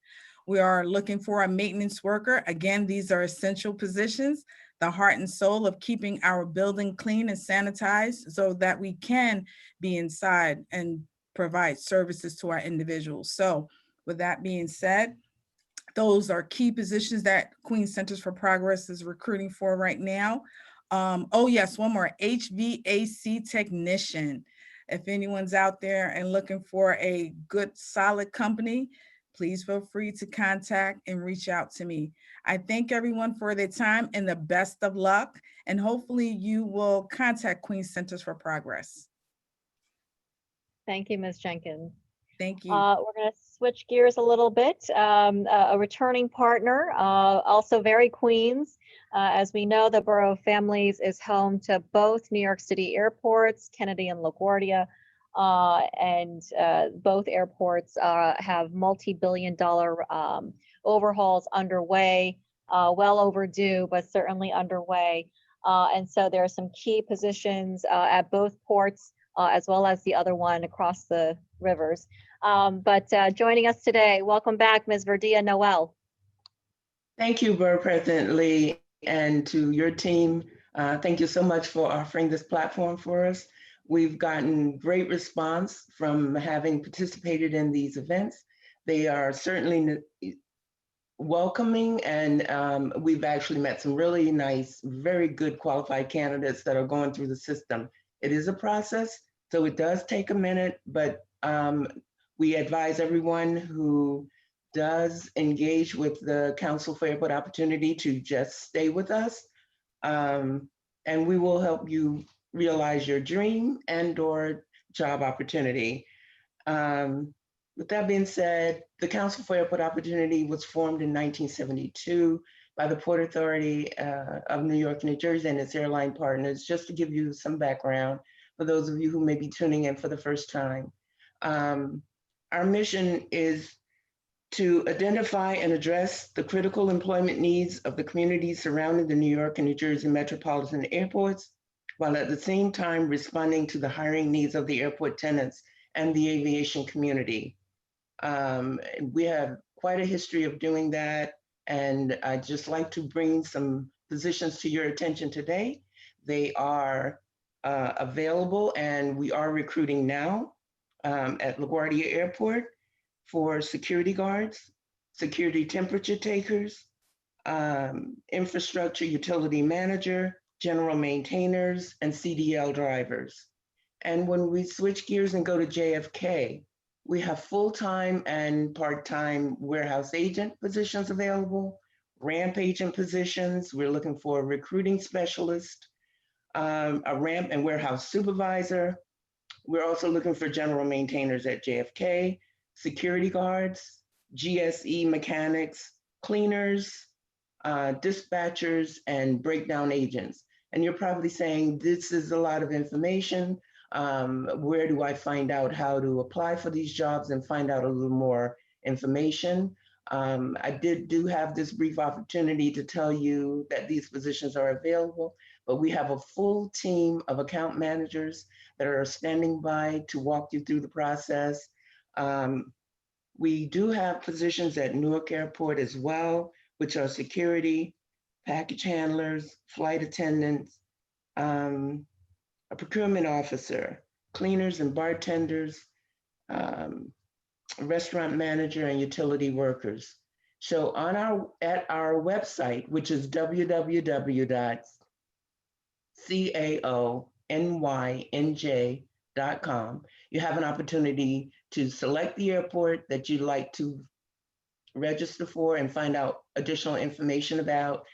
We are looking for a maintenance worker. Again, these are essential positions, the heart and soul of keeping our building clean and sanitized so that we can be inside and provide services to our individuals. So with that being said, those are key positions that Queens Centers for Progress is recruiting for right now. Oh yes, one more, HVAC technician. If anyone's out there and looking for a good, solid company, please feel free to contact and reach out to me. I thank everyone for their time and the best of luck. And hopefully you will contact Queens Centers for Progress. Thank you, Ms. Jenkins. Thank you. We're going to switch gears a little bit. A returning partner, also very Queens. As we know, the Borough of Families is home to both New York City airports, Kennedy and LaGuardia, and both airports have multi-billion-dollar overhauls underway, well overdue, but certainly underway. And so there are some key positions at both ports, as well as the other one across the rivers. But joining us today, welcome back, Ms. Verdia Noel. Thank you, Borough President Lee, and to your team. Thank you so much for offering this platform for us. We've gotten great response from having participated in these events. They are certainly welcoming, and we've actually met some really nice, very good qualified candidates that are going through the system. It is a process, so it does take a minute, but we advise everyone who does engage with the Council for Airport Opportunity to just stay with us, and we will help you realize your dream and or job opportunity. With that being said, the Council for Airport Opportunity was formed in 1972 by the Port Authority of New York, New Jersey, and its airline partners, just to give you some background for those of you who may be tuning in for the first time. Our mission is to identify and address the critical employment needs of the communities surrounding the New York and New Jersey metropolitan airports, while at the same time responding to the hiring needs of the airport tenants and the aviation community. We have quite a history of doing that, and I'd just like to bring some positions to your attention today. They are available, and we are recruiting now at LaGuardia Airport for security guards, security temperature takers, infrastructure utility manager, general maintainers, and CDL drivers. And when we switch gears and go to JFK, we have full-time and part-time warehouse agent positions available, ramp agent positions. We're looking for a recruiting specialist, a ramp and warehouse supervisor. We're also looking for general maintainers at JFK, security guards, GSE mechanics, cleaners, dispatchers, and breakdown agents. And you're probably saying, this is a lot of information. Where do I find out how to apply for these jobs and find out a little more information? I do have this brief opportunity to tell you that these positions are available, but we have a full team of account managers that are standing by to walk you through the process. We do have positions at Newark Airport as well, which are security, package handlers, flight attendants, a procurement officer, cleaners and bartenders, restaurant manager, and utility workers. So at our website, which is www.caonyny.com, you have an opportunity to select the airport that you'd like to register for and find out additional information about.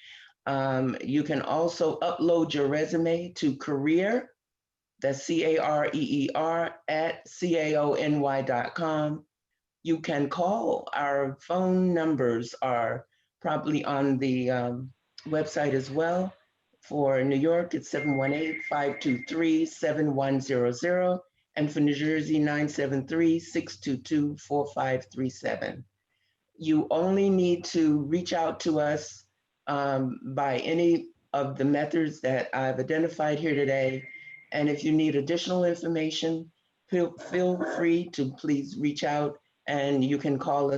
You can also upload your resume to career, that's CAREER @CAONY.com. You can call. Our phone numbers are probably on the website as well. For New York, it's 718-523-7100. And for New Jersey, 973-622-4537. You only need to reach out to us by any of the methods that I've identified here today. And if you need additional information, feel free to please reach out, and you can call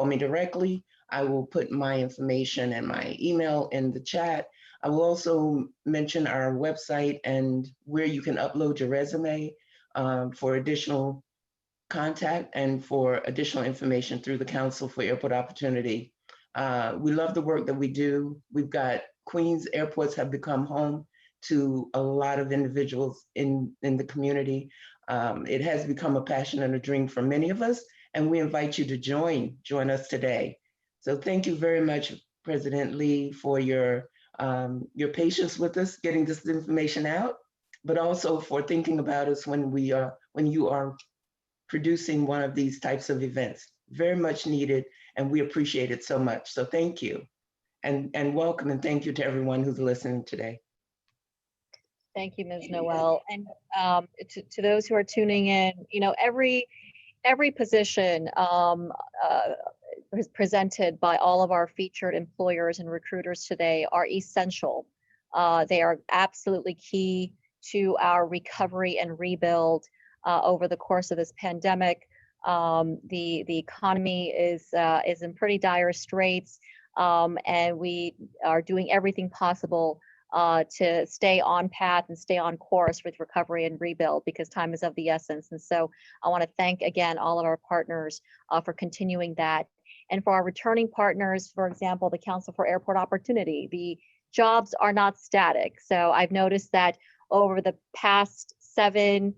me directly. I will put my information and my email in the chat. I will also mention our website and where you can upload your resume for additional contact and for additional information through the Council for Airport Opportunity. We love the work that we do. We've got Queens airports have become home to a lot of individuals in the community. It has become a passion and a dream for many of us, and we invite you to join us today. So thank you very much, President Lee, for your patience with us getting this information out, but also for thinking about us when you are producing one of these types of events. Very much needed, and we appreciate it so much. So thank you, and welcome, and thank you to everyone who's listening today. Thank you, Ms. Noel. And to those who are tuning in, you know, every position presented by all of our featured employers and recruiters today are essential. They are absolutely key to our recovery and rebuild over the course of this pandemic. The economy is in pretty dire straits, and we are doing everything possible to stay on path and stay on course with recovery and rebuild, because time is of the essence. And so I want to thank again all of our partners for continuing that. And for our returning partners, for example, the Council for Airport Opportunity, the jobs are not static. So I've noticed that over the past 7,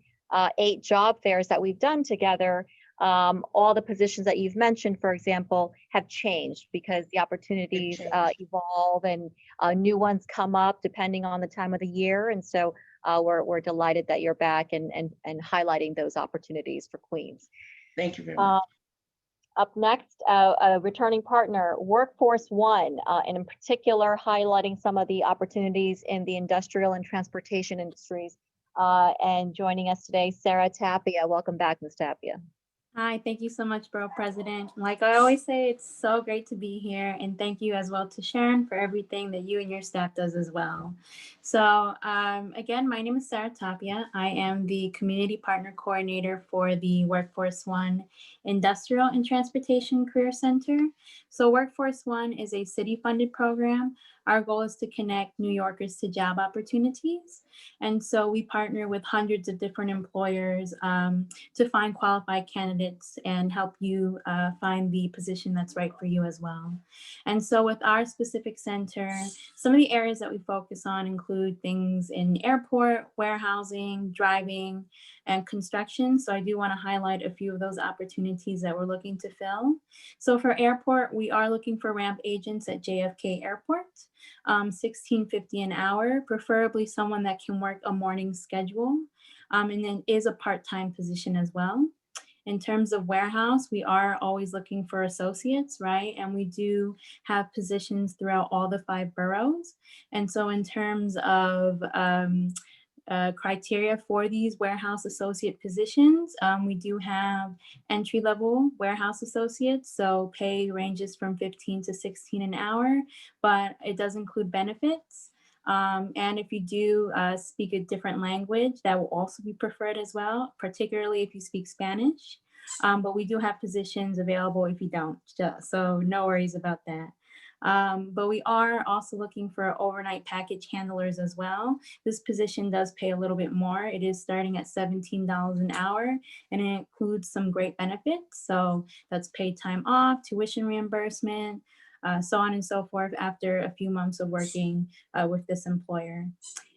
8 job fairs that we've done together, all the positions that you've mentioned, for example, have changed because the opportunities evolve and new ones come up depending on the time of the year. And so we're delighted that you're back and highlighting those opportunities for Queens. Thank you very much. Up next, a returning partner, Workforce One, and in particular highlighting some of the opportunities in the industrial and transportation industries. And joining us today, Sarah Tapia. Welcome back, Ms. Tapia. Hi, thank you so much, Borough President. Like I always say, it's so great to be here, and thank you as well to Sharon for everything that you and your staff does as well. So again, my name is Sarah Tapia. I am the Community Partner Coordinator for the Workforce One Industrial and Transportation Career Center. So Workforce One is a city-funded program. Our goal is to connect New Yorkers to job opportunities. And so we partner with hundreds of different employers to find qualified candidates and help you find the position that's right for you as well. And so with our specific center, some of the areas that we focus on include things in airport, warehousing, driving, and construction. So I do want to highlight a few of those opportunities that we're looking to fill. So for airport, we are looking for ramp agents at JFK Airport, $16.50 an hour, preferably someone that can work a morning schedule, and then is a part-time position as well. In terms of warehouse, we are always looking for associates, right? And we do have positions throughout all the 5 boroughs. And so in terms of criteria for these warehouse associate positions, we do have entry-level warehouse associates, so pay ranges from $15 to $16 an hour, but it does include benefits. And if you do speak a different language, that will also be preferred as well, particularly if you speak Spanish. But we do have positions available if you don't, so no worries about that. But we are also looking for overnight package handlers as well. This position does pay a little bit more. It is starting at $17 an hour, and it includes some great benefits. So that's paid time off, tuition reimbursement, so on and so forth after a few months of working with this employer.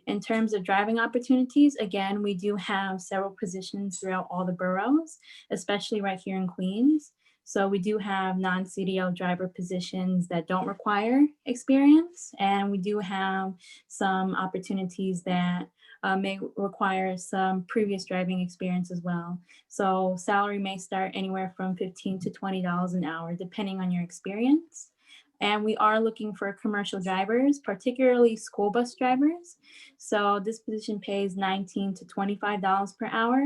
In terms of driving opportunities, again, we do have several positions throughout all the boroughs, especially right here in Queens. So we do have non-CDL driver positions that don't require experience, and we do have some opportunities that may require some previous driving experience as well. So salary may start anywhere from $15 to $20 an hour, depending on your experience. And we are looking for commercial drivers, particularly school bus drivers. So this position pays $19 to $25 per hour.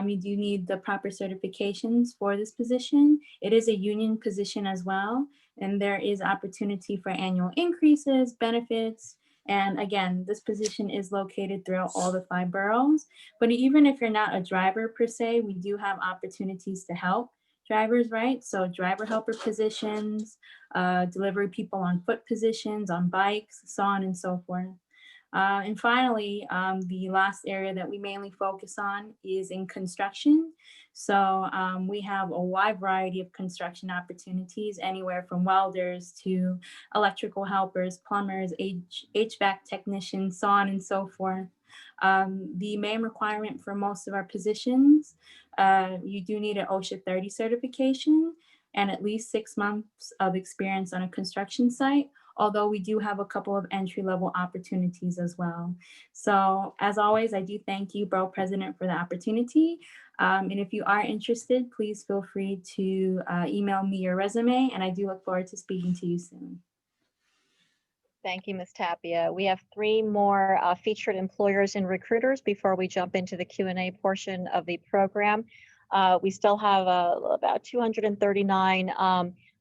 You do need the proper certifications for this position. It is a union position as well, and there is opportunity for annual increases, benefits. And again, this position is located throughout all the 5 boroughs. But even if you're not a driver per se, we do have opportunities to help drivers, right? So driver helper positions, delivery people on foot positions, on bikes, so on and so forth. And finally, the last area that we mainly focus on is in construction. So we have a wide variety of construction opportunities, anywhere from welders to electrical helpers, plumbers, HVAC technicians, so on and so forth. The main requirement for most of our positions, you do need an OSHA 30 certification and at least 6 months of experience on a construction site, although we do have a couple of entry-level opportunities as well. So as always, I do thank you, Borough President, for the opportunity. And if you are interested, please feel free to email me your resume, and I do look forward to speaking to you soon. Thank you, Ms. Tapia. We have 3 more featured employers and recruiters before we jump into the Q&A portion of the program. We still have about 239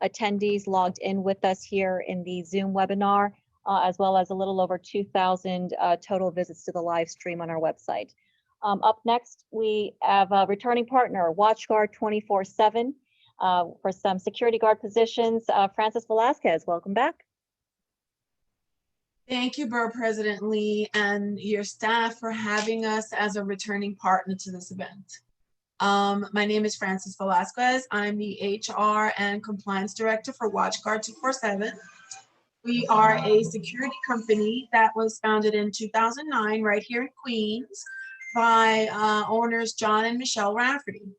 attendees logged in with us here in the Zoom webinar, as well as a little over 2,000 total visits to the live stream on our website. Up next, we have a returning partner, Watchguard 24/7, for some security guard positions. Francis Velasquez, welcome back. Thank you, Borough President Lee, and your staff for having us as a returning partner to this event. My name is Francis Velasquez. I'm the HR and Compliance Director for Watchguard 24/7. We are a security company that was founded in 2009 right here in Queens by owners John and Michelle Rafferty.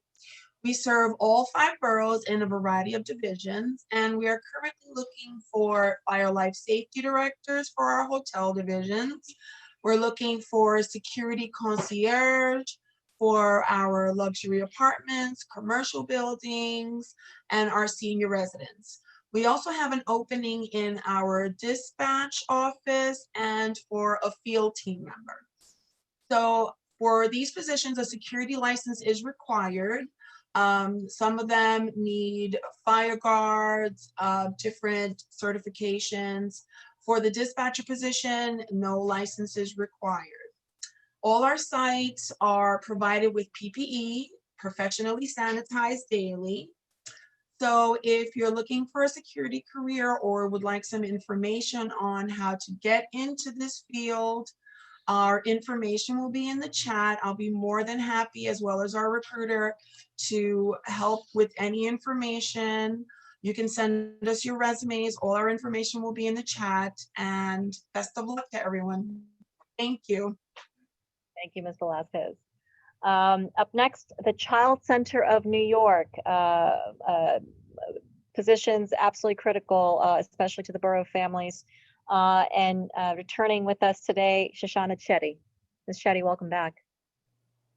We serve all 5 boroughs in a variety of divisions, and we are currently looking for fire life safety directors for our hotel divisions. We're looking for security concierge for our luxury apartments, commercial buildings, and our senior residents. We also have an opening in our dispatch office and for a field team member. So for these positions, a security license is required. Some of them need fire guards, different certifications. For the dispatcher position, no license is required. All our sites are provided with PPE, professionally sanitized daily. So if you're looking for a security career or would like some information on how to get into this field, our information will be in the chat. I'll be more than happy, as well as our recruiter, to help with any information. You can send us your resumes. All our information will be in the chat, and best of luck to everyone. Thank you. Thank you, Ms. Velasquez. Up next, the Child Center of New York. Positions absolutely critical, especially to the borough families. And returning with us today, Shoshana Chetty. Ms. Chetty, welcome back.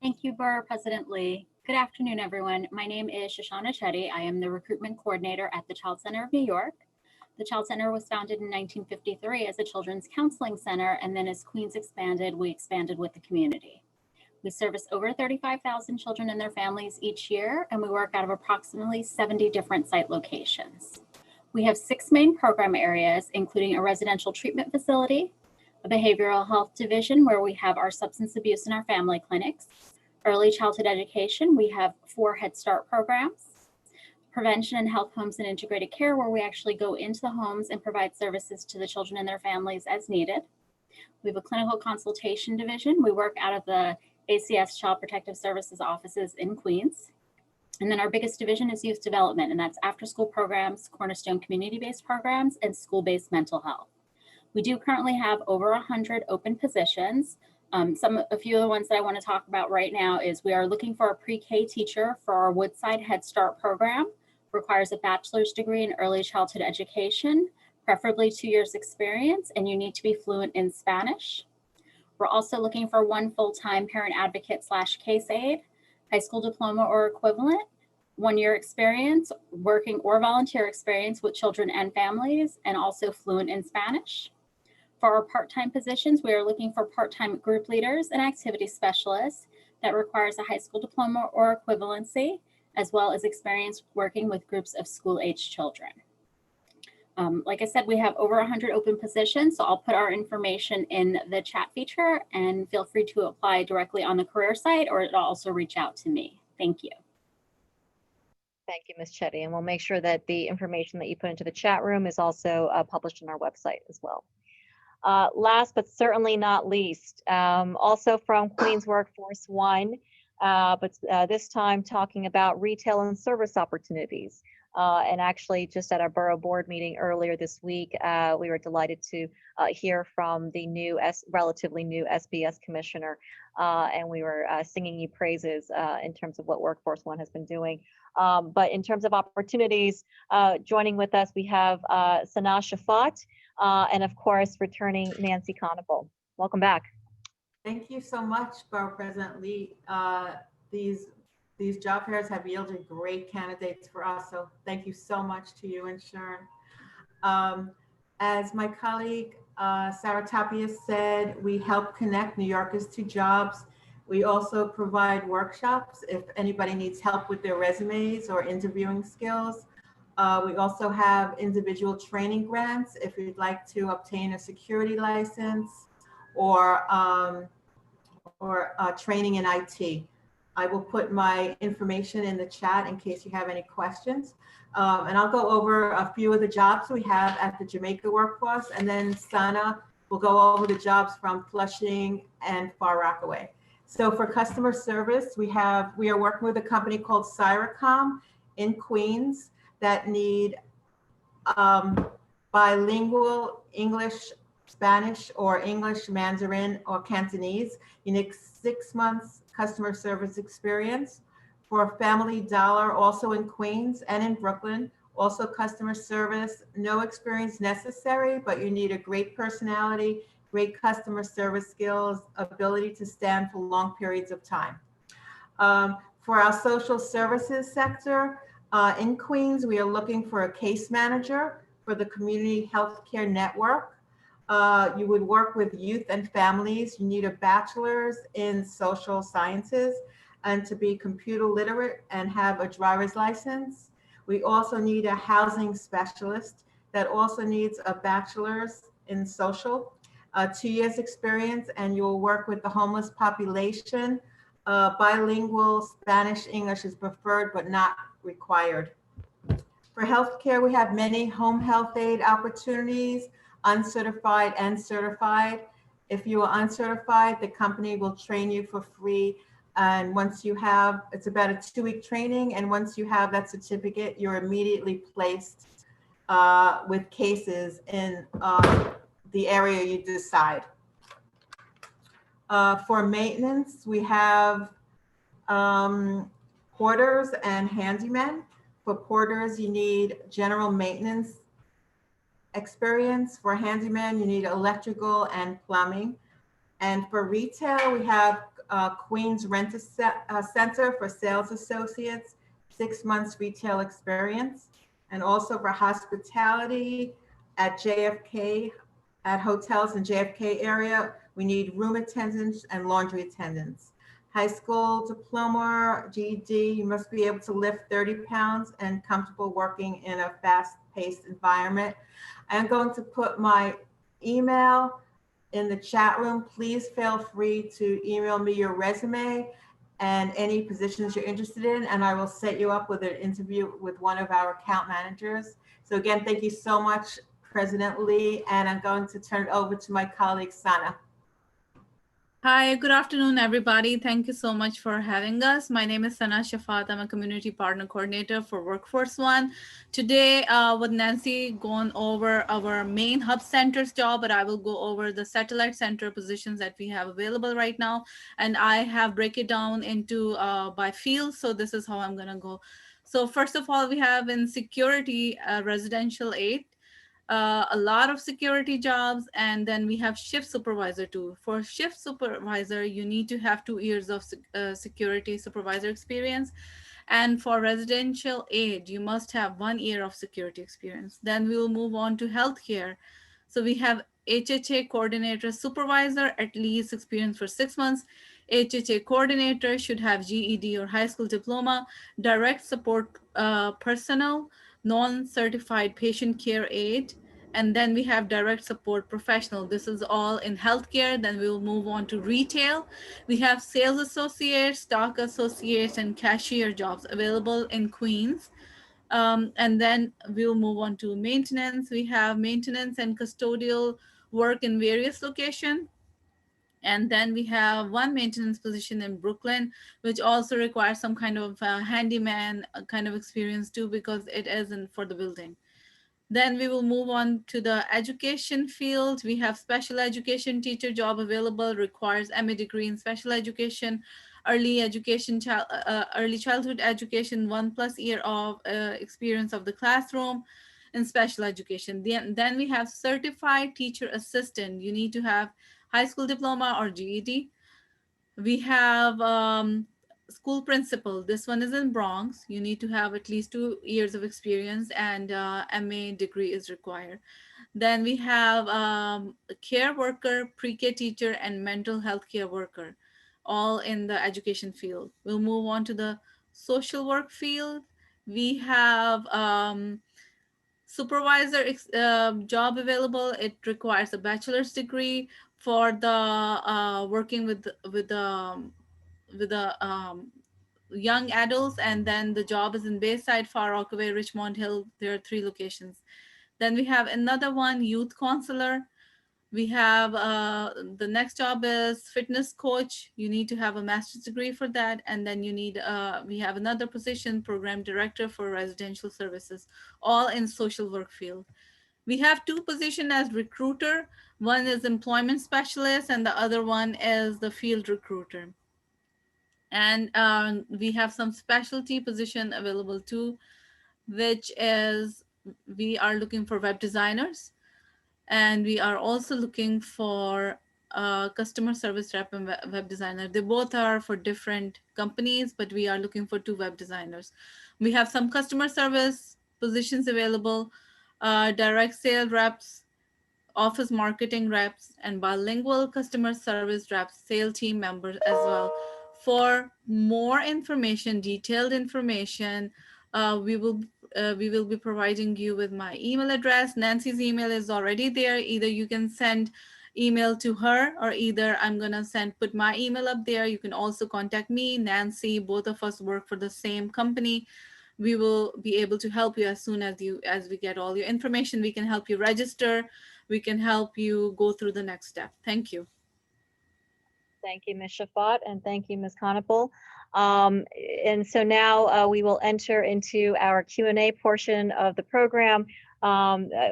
Thank you, Borough President Lee. Good afternoon, everyone. My name is Shoshana Chetty. I am the recruitment coordinator at the Child Center of New York. The Child Center was founded in 1953 as a children's counseling center, and then as Queens expanded, we expanded with the community. We service over 35,000 children and their families each year, and we work out of approximately 70 different site locations. We have 6 main program areas, including a residential treatment facility, a behavioral health division where we have our substance abuse and our family clinics, early childhood education, we have 4 Head Start programs, prevention and health homes and integrated care where we actually go into the homes and provide services to the children and their families as needed. We have a clinical consultation division. We work out of the ACS Child Protective Services offices in Queens. And then our biggest division is youth development, and that's after-school programs, cornerstone community-based programs, and school-based mental health. We do currently have over 100 open positions. A few of the ones that I want to talk about right now is we are looking for a pre-K teacher for our Woodside Head Start program. requires a bachelor's degree in early childhood education, preferably 2 years experience, and you need to be fluent in Spanish. We're also looking for 1 full-time parent advocate / case aide, high school diploma or equivalent, 1 year experience, working or volunteer experience with children and families, and also fluent in Spanish. For our part-time positions, we are looking for part-time group leaders and activity specialists that requires a high school diploma or equivalency, as well as experience working with groups of school-age children. Like I said, we have over 100 open positions, so I'll put our information in the chat feature, and feel free to apply directly on the career site, or it'll also reach out to me. Thank you. Thank you, Ms. Chetty. And we'll make sure that the information that you put into the chat room is also published on our website as well. Last but certainly not least, also from Queens Workforce One, but this time talking about retail and service opportunities. And actually just at our borough board meeting earlier this week, we were delighted to hear from the new, relatively new SBS commissioner, and we were singing you praises in terms of what Workforce One has been doing. But in terms of opportunities, joining with us, we have Sana Shafat, and of course, returning Nancy Conable. Welcome back. Thank you so much, Borough President Lee. These job fairs have yielded great candidates for us, so thank you so much to you and Sharon. As my colleague Sarah Tapia said, we help connect New Yorkers to jobs. We also provide workshops if anybody needs help with their resumes or interviewing skills. We also have individual training grants if you'd like to obtain a security license or training in IT. I will put my information in the chat in case you have any questions. And I'll go over a few of the jobs we have at the Jamaica Workforce, and then Sana will go over the jobs from Flushing and Far Rockaway. So for customer service, we are working with a company called Cyracom in Queens that need bilingual English, Spanish, or English, Mandarin, or Cantonese. You need 6 months customer service experience. For Family Dollar, also in Queens and in Brooklyn, also customer service, no experience necessary, but you need a great personality, great customer service skills, ability to stand for long periods of time. For our social services sector, in Queens, we are looking for a case manager for the Community Healthcare Network. You would work with youth and families. You need a bachelor's in social sciences and to be computer literate and have a driver's license. We also need a housing specialist that also needs a bachelor's in social, 2 years experience, and you will work with the homeless population. Bilingual Spanish, English is preferred, but not required. For healthcare, we have many home health aid opportunities, uncertified and certified. If you are uncertified, the company will train you for free. And once you have, it's about a 2-week training. And once you have that certificate, you're immediately placed with cases in the area you decide. For maintenance, we have porters and handymen. For porters, you need general maintenance experience. For handyman, you need electrical and plumbing. And for retail, we have Queens Rent-A-Center for sales associates, 6 months retail experience. And also for hospitality at JFK, at hotels in JFK area, we need room attendants and laundry attendants. High school diploma, GED, you must be able to lift 30 pounds and comfortable working in a fast-paced environment. I'm going to put my email in the chat room. Please feel free to email me your resume and any positions you're interested in, and I will set you up with an interview with one of our account managers. So again, thank you so much, President Lee, and I'm going to turn it over to my colleague, Sana. Hi, good afternoon, everybody. Thank you so much for having us. My name is Sana Shafat. I'm a Community Partner Coordinator for Workforce One. Today, with Nancy, going over our main hub centers job, but I will go over the satellite center positions that we have available right now. And I have break it down into by field. So this is how I'm gonna go. So first of all, we have in security, residential aid, a lot of security jobs, and then we have shift supervisor too. For shift supervisor, you need to have 2 years of security supervisor experience. And for residential aid, you must have 1 year of security experience. Then we will move on to healthcare. So we have HHA coordinator supervisor, at least experience for 6 months. HHA coordinator should have GED or high school diploma. Direct support personnel, non-certified patient care aide. And then we have direct support professional. This is all in healthcare. Then we will move on to retail. We have sales associates, stock associates, and cashier jobs available in Queens. And then we'll move on to maintenance. We have maintenance and custodial work in various locations. And then we have one maintenance position in Brooklyn, which also requires some kind of handyman kind of experience too, because it isn't for the building. Then we will move on to the education field. We have special education teacher job available, requires MA degree in special education, early education, early childhood education, 1+ year of experience of the classroom in special education. Then we have certified teacher assistant. You need to have high school diploma or GED. We have school principal. This one is in Bronx. You need to have at least 2 years of experience, and MA degree is required. Then we have a care worker, pre-K teacher, and mental health care worker, all in the education field. We'll move on to the social work field. We have supervisor job available. It requires a bachelor's degree for the working with the young adults, and then the job is in Bayside, Far Rockaway, Richmond Hill. There are 3 locations. Then we have another one, youth counselor. We have the next job is fitness coach. You need to have a master's degree for that. And then you need, we have another position, program director for residential services, all in social work field. We have 2 positions as recruiter. One is employment specialist, and the other one is the field recruiter. And we have some specialty position available too, which is we are looking for web designers, and we are also looking for customer service rep and web designer. They both are for different companies, but we are looking for 2 web designers. We have some customer service positions available, direct sale reps, office marketing reps, and bilingual customer service reps, sales team members as well. For more information, detailed information, we will be providing you with my email address. Nancy's email is already there. Either you can send email to her, or either I'm gonna put my email up there. You can also contact me, Nancy. Both of us work for the same company. We will be able to help you as soon as we get all your information. We can help you register. We can help you go through the next step. Thank you. Thank you, Ms. Shafat, and thank you, Ms. Conable. And so now we will enter into our Q&A portion of the program.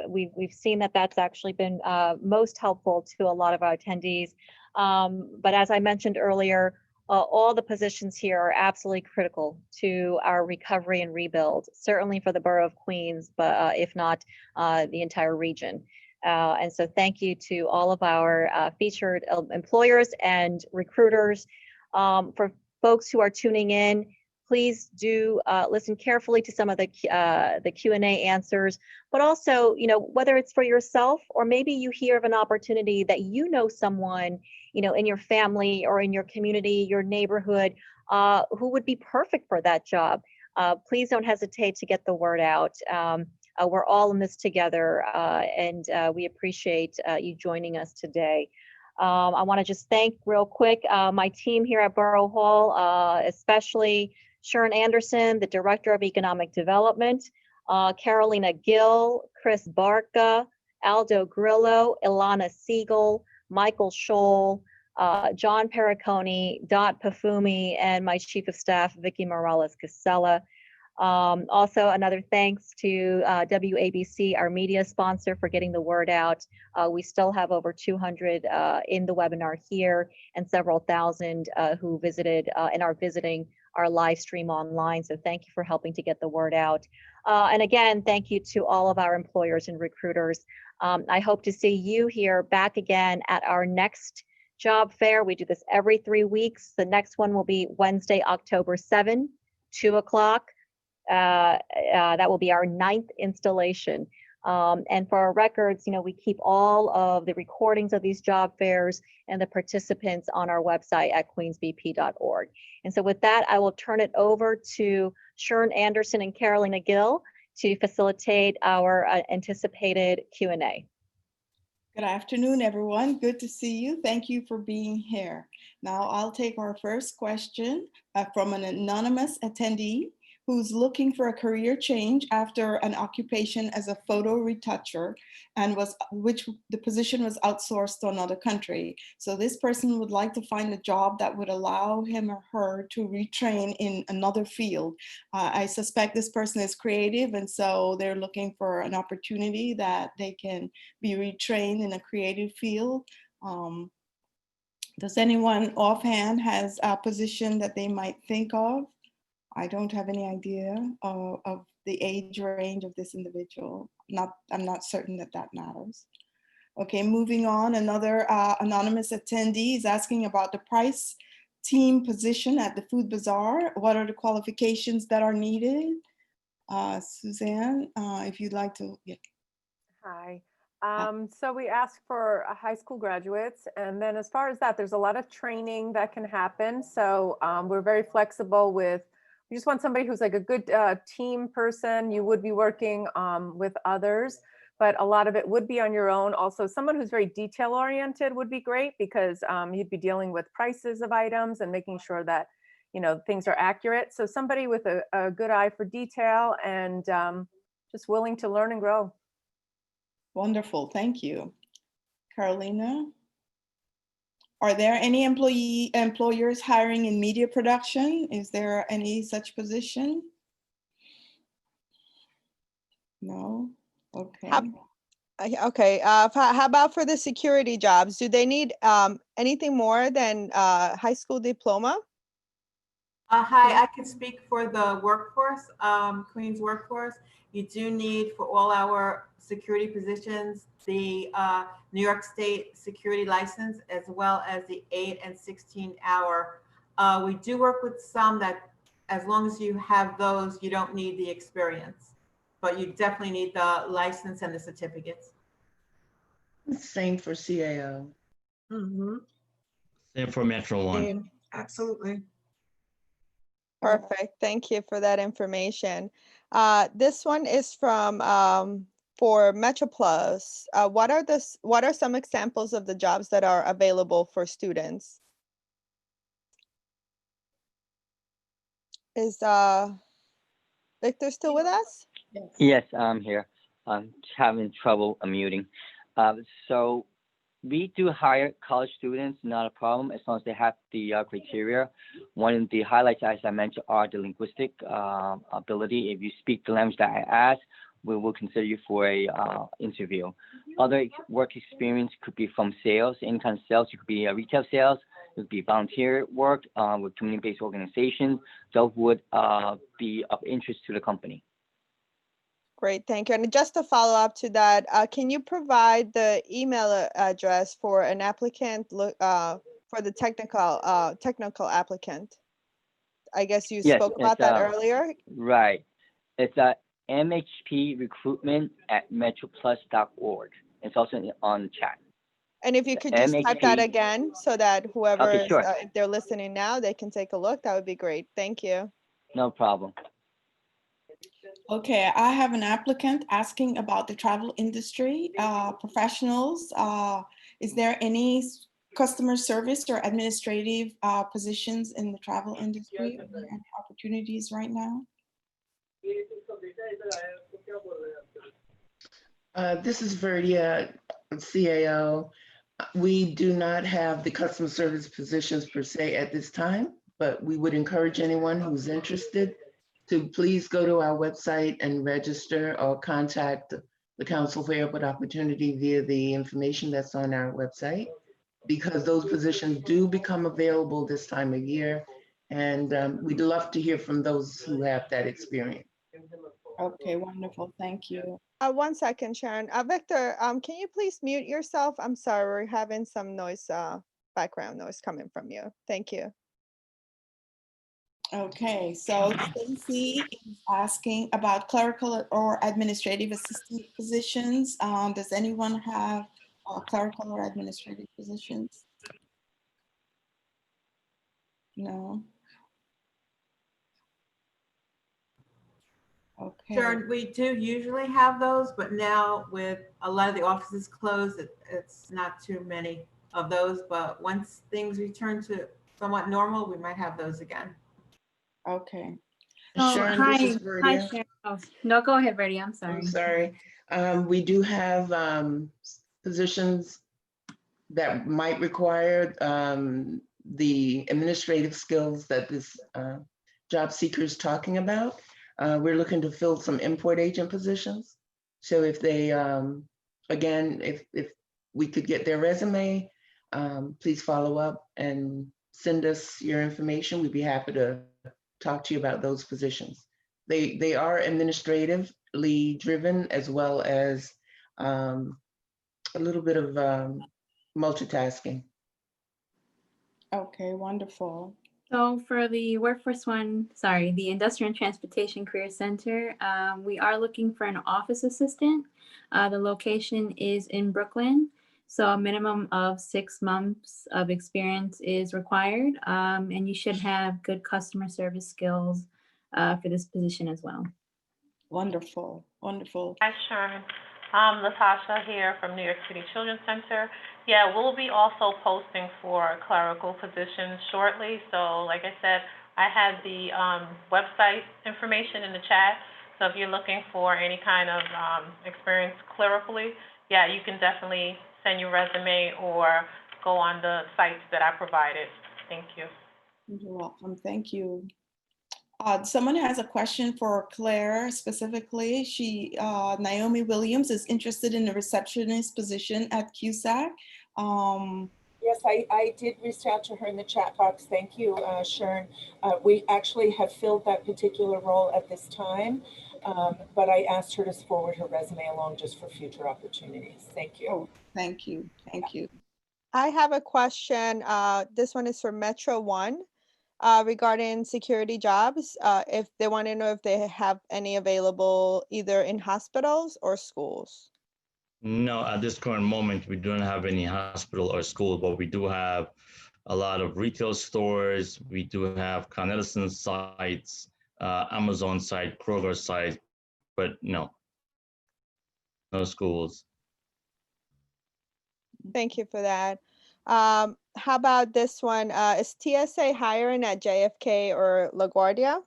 We've seen that that's actually been most helpful to a lot of our attendees. But as I mentioned earlier, all the positions here are absolutely critical to our recovery and rebuild, certainly for the Borough of Queens, but if not the entire region. And so thank you to all of our featured employers and recruiters. For folks who are tuning in, please do listen carefully to some of the Q&A answers, but also, whether it's for yourself or maybe you hear of an opportunity that someone, in your family or in your community, your neighborhood, who would be perfect for that job. Please don't hesitate to get the word out. We're all in this together, and we appreciate you joining us today. I want to just thank real quick my team here at Borough Hall, especially Sharon Anderson, the Director of Economic Development, Carolina Gill, Chris Barca, Aldo Grillo, Ilana Siegel, Michael Scholl, John Pericone, Dot Pafumi, and my Chief of Staff, Vicki Morales-Casella. Also, another thanks to WABC, our media sponsor, for getting the word out. We still have over 200 in the webinar here and several thousand who visited and are visiting our live stream online. So thank you for helping to get the word out. And again, thank you to all of our employers and recruiters. I hope to see you here back again at our next job fair. We do this every 3 weeks. The next one will be Wednesday, October 7, 2 o'clock. That will be our 9th installation. And for our records, we keep all of the recordings of these job fairs and the participants on our website at queensbp.org. And so with that, I will turn it over to Sharon Anderson and Carolina Gill to facilitate our anticipated Q&A. Good afternoon, everyone. Good to see you. Thank you for being here. Now I'll take our first question from an anonymous attendee who's looking for a career change after an occupation as a photo retoucher, and which the position was outsourced to another country. So this person would like to find a job that would allow him or her to retrain in another field. I suspect this person is creative, and so they're looking for an opportunity that they can be retrained in a creative field. Does anyone offhand has a position that they might think of? I don't have any idea of the age range of this individual. I'm not certain that that matters. Okay, moving on. Another anonymous attendee is asking about the price team position at the Food Bazaar. What are the qualifications that are needed? Suzanne, if you'd like to. Yeah. Hi. So we ask for high school graduates, and then as far as that, there's a lot of training that can happen. So we're very flexible with. We just want somebody who's like a good team person. You would be working with others, but a lot of it would be on your own. Also, someone who's very detail oriented would be great, because you'd be dealing with prices of items and making sure that things are accurate. So somebody with a good eye for detail and just willing to learn and grow. Wonderful, thank you. Carolina? Are there any employers hiring in media production? Is there any such position? No? Okay. Okay, how about for the security jobs? Do they need anything more than high school diploma? Hi, I can speak for the workforce, Queens workforce. You do need, for all our security positions, the New York State security license, as well as the 8 and 16 hour. We do work with some that, as long as you have those, you don't need the experience, but you definitely need the license and the certificates. Same for CAO. Mm-hmm. Same for Metro One. Absolutely. Perfect. Thank you for that information. This one is from for MetroPlus. What are some examples of the jobs that are available for students? Is Victor still with us? Yes, I'm here. I'm having trouble unmuting. So we do hire college students, not a problem, as long as they have the criteria. One of the highlights, as I mentioned, are the linguistic ability. If you speak the language that I asked, we will consider you for a interview. Other work experience could be from sales, any kind of sales. It could be retail sales, it could be volunteer work with community-based organizations. Those would be of interest to the company. Great, thank you. And just to follow up to that, can you provide the email address for an applicant for the technical applicant? I guess you spoke about that earlier. Right. It's mhprecruitment@metroplus.org. It's also on the chat. And if you could just type that again so that whoever Okay, sure. if they're listening now, they can take a look, that would be great. Thank you. No problem. Okay, I have an applicant asking about the travel industry professionals. Is there any customer service or administrative positions in the travel industry? Are there any opportunities right now? This is Verdia, CAO. We do not have the customer service positions per se at this time, but we would encourage anyone who's interested to please go to our website and register or contact the Council for Airport Opportunity via the information that's on our website, because those positions do become available this time of year. And we'd love to hear from those who have that experience. Okay, wonderful. Thank you. 1 second, Sharon. Victor, can you please mute yourself? I'm sorry, we're having some noise, background noise coming from you. Thank you. Okay, so Stacy is asking about clerical or administrative assistant positions. Does anyone have clerical or administrative positions? No. Okay. Sure, we do usually have those, but now with a lot of the offices closed, it's not too many of those. But once things return to somewhat normal, we might have those again. Okay. Oh, Sharon, hi, this is hi, Verdia. Sharon. Oh, no, go ahead, Verdi. I'm sorry. I'm sorry. We do have positions that might require the administrative skills that this job seeker is talking about. We're looking to fill some import agent positions. So if they, again, if we could get their resume, please follow up and send us your information. We'd be happy to talk to you about those positions. They are administratively driven as well as a little bit of multitasking. Okay, wonderful. So for the workforce one, sorry, the Industrial and Transportation Career Center, we are looking for an office assistant. The location is in Brooklyn. So a minimum of 6 months of experience is required. And you should have good customer service skills for this position as well. Wonderful, wonderful. Hi, Sharon. Latasha here from New York City Children's Center. Yeah, we'll be also posting for clerical positions shortly. So like I said, I had the website information in the chat. So if you're looking for any kind of experience clerically, yeah, you can definitely send your resume or go on the sites that I provided. Thank you. You're welcome. Thank you. Someone has a question for Claire specifically. Naomi Williams is interested in the receptionist position at QSAC. Yes, I did reach out to her in the chat box. Thank you, Sharon. We actually have filled that particular role at this time, but I asked her to forward her resume along just for future opportunities. Thank you. Oh, thank you. Thank you. I have a question. This one is for Metro One. Regarding security jobs, if they want to know if they have any available either in hospitals or schools. No, at this current moment, we don't have any hospital or school, but we do have a lot of retail stores. We do have Con Edison sites, Amazon site, Kroger site, but no schools. Thank you for that. How about this one? Is TSA hiring at JFK or LaGuardia?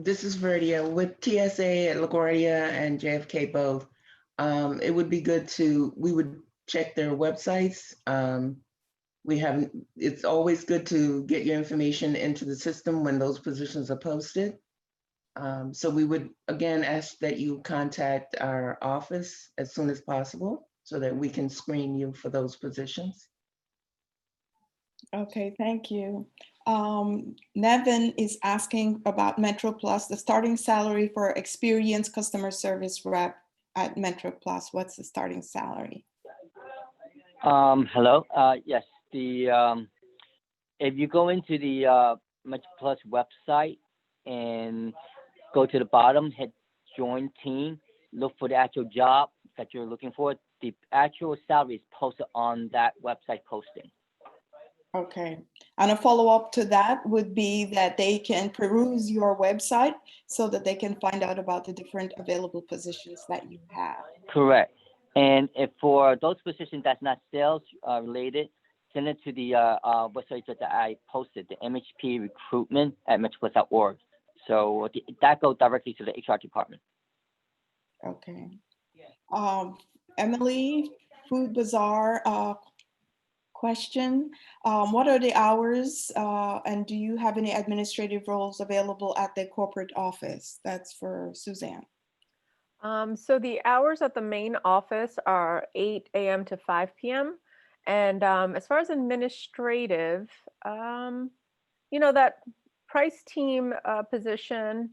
This is Verdia. With TSA at LaGuardia and JFK both, it would be good we would check their websites. It's always good to get your information into the system when those positions are posted. So we would, again, ask that you contact our office as soon as possible so that we can screen you for those positions. Okay, thank you. Nevin is asking about MetroPlus, the starting salary for experienced customer service rep at MetroPlus. What's the starting salary? Hello. Yes. If you go into the MetroPlus website and go to the bottom, hit join team, look for the actual job that you're looking for. The actual salary is posted on that website posting. Okay. And a follow-up to that would be that they can peruse your website so that they can find out about the different available positions that you have. Correct. And if for those positions that's not sales related, send it to the website that I posted, the MHP Recruitment at MetroPlus.org. So that goes directly to the HR department. Okay. Emily, Food Bazaar question. What are the hours and do you have any administrative roles available at the corporate office? That's for Suzanne. So the hours at the main office are 8 a.m. to 5 p.m. And as far as administrative, you know, that price team position,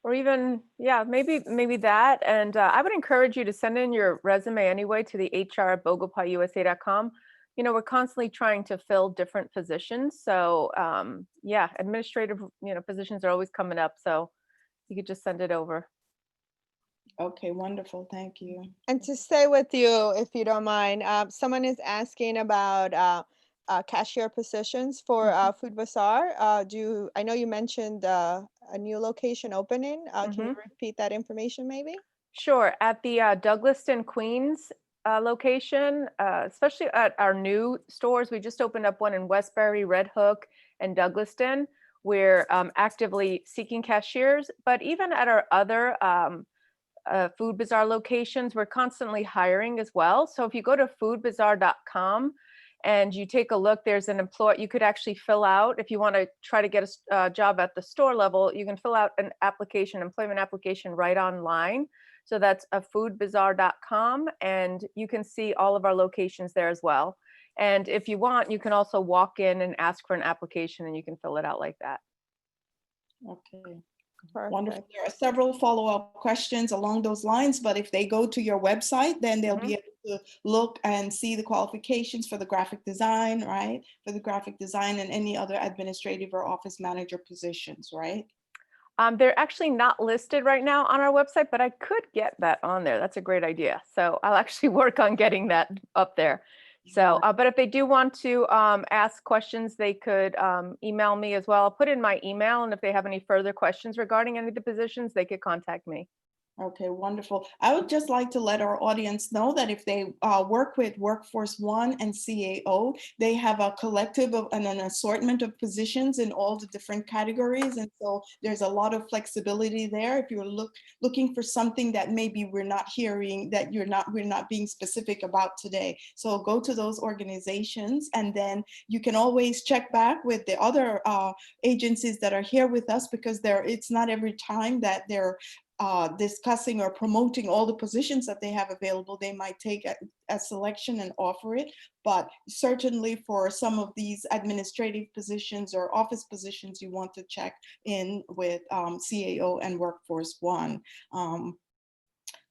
or even, yeah, maybe that. And I would encourage you to send in your resume anyway to the HR@bogopausa.com. You know, we're constantly trying to fill different positions. So yeah, administrative, you know, positions are always coming up. So you could just send it over. Okay, wonderful. Thank you. And to stay with you, if you don't mind, someone is asking about cashier positions for Food Bazaar. I know you mentioned a new location opening. Can you repeat that information maybe? Sure. At the Douglaston, Queens location, especially at our new stores, we just opened up one in Westbury, Red Hook, and Douglaston. We're actively seeking cashiers, but even at our other Food Bazaar locations, we're constantly hiring as well. So if you go to foodbazaar.com and you take a look, there's an employee, you could actually fill out, if you want to try to get a job at the store level, you can fill out an application, employment application right online. So that's foodbazaar.com, and you can see all of our locations there as well. And if you want, you can also walk in and ask for an application and you can fill it out like that. Okay. Perfect. Wonderful. There are several follow-up questions along those lines, but if they go to your website, then they'll be able to look and see the qualifications for the graphic design, right? For the graphic design and any other administrative or office manager positions, right? They're actually not listed right now on our website, but I could get that on there. That's a great idea. So I'll actually work on getting that up there. So, but if they do want to ask questions, they could email me as well. I'll put in my email, and if they have any further questions regarding any of the positions, they could contact me. Okay, wonderful. I would just like to let our audience know that if they work with Workforce One and CAO, they have a collective of and an assortment of positions in all the different categories. And so there's a lot of flexibility there. If you're looking for something that maybe we're not hearing, that we're not being specific about today. So go to those organizations, and then you can always check back with the other agencies that are here with us, because it's not every time that they're discussing or promoting all the positions that they have available. They might take a selection and offer it, but certainly for some of these administrative positions or office positions, you want to check in with CAO and Workforce One.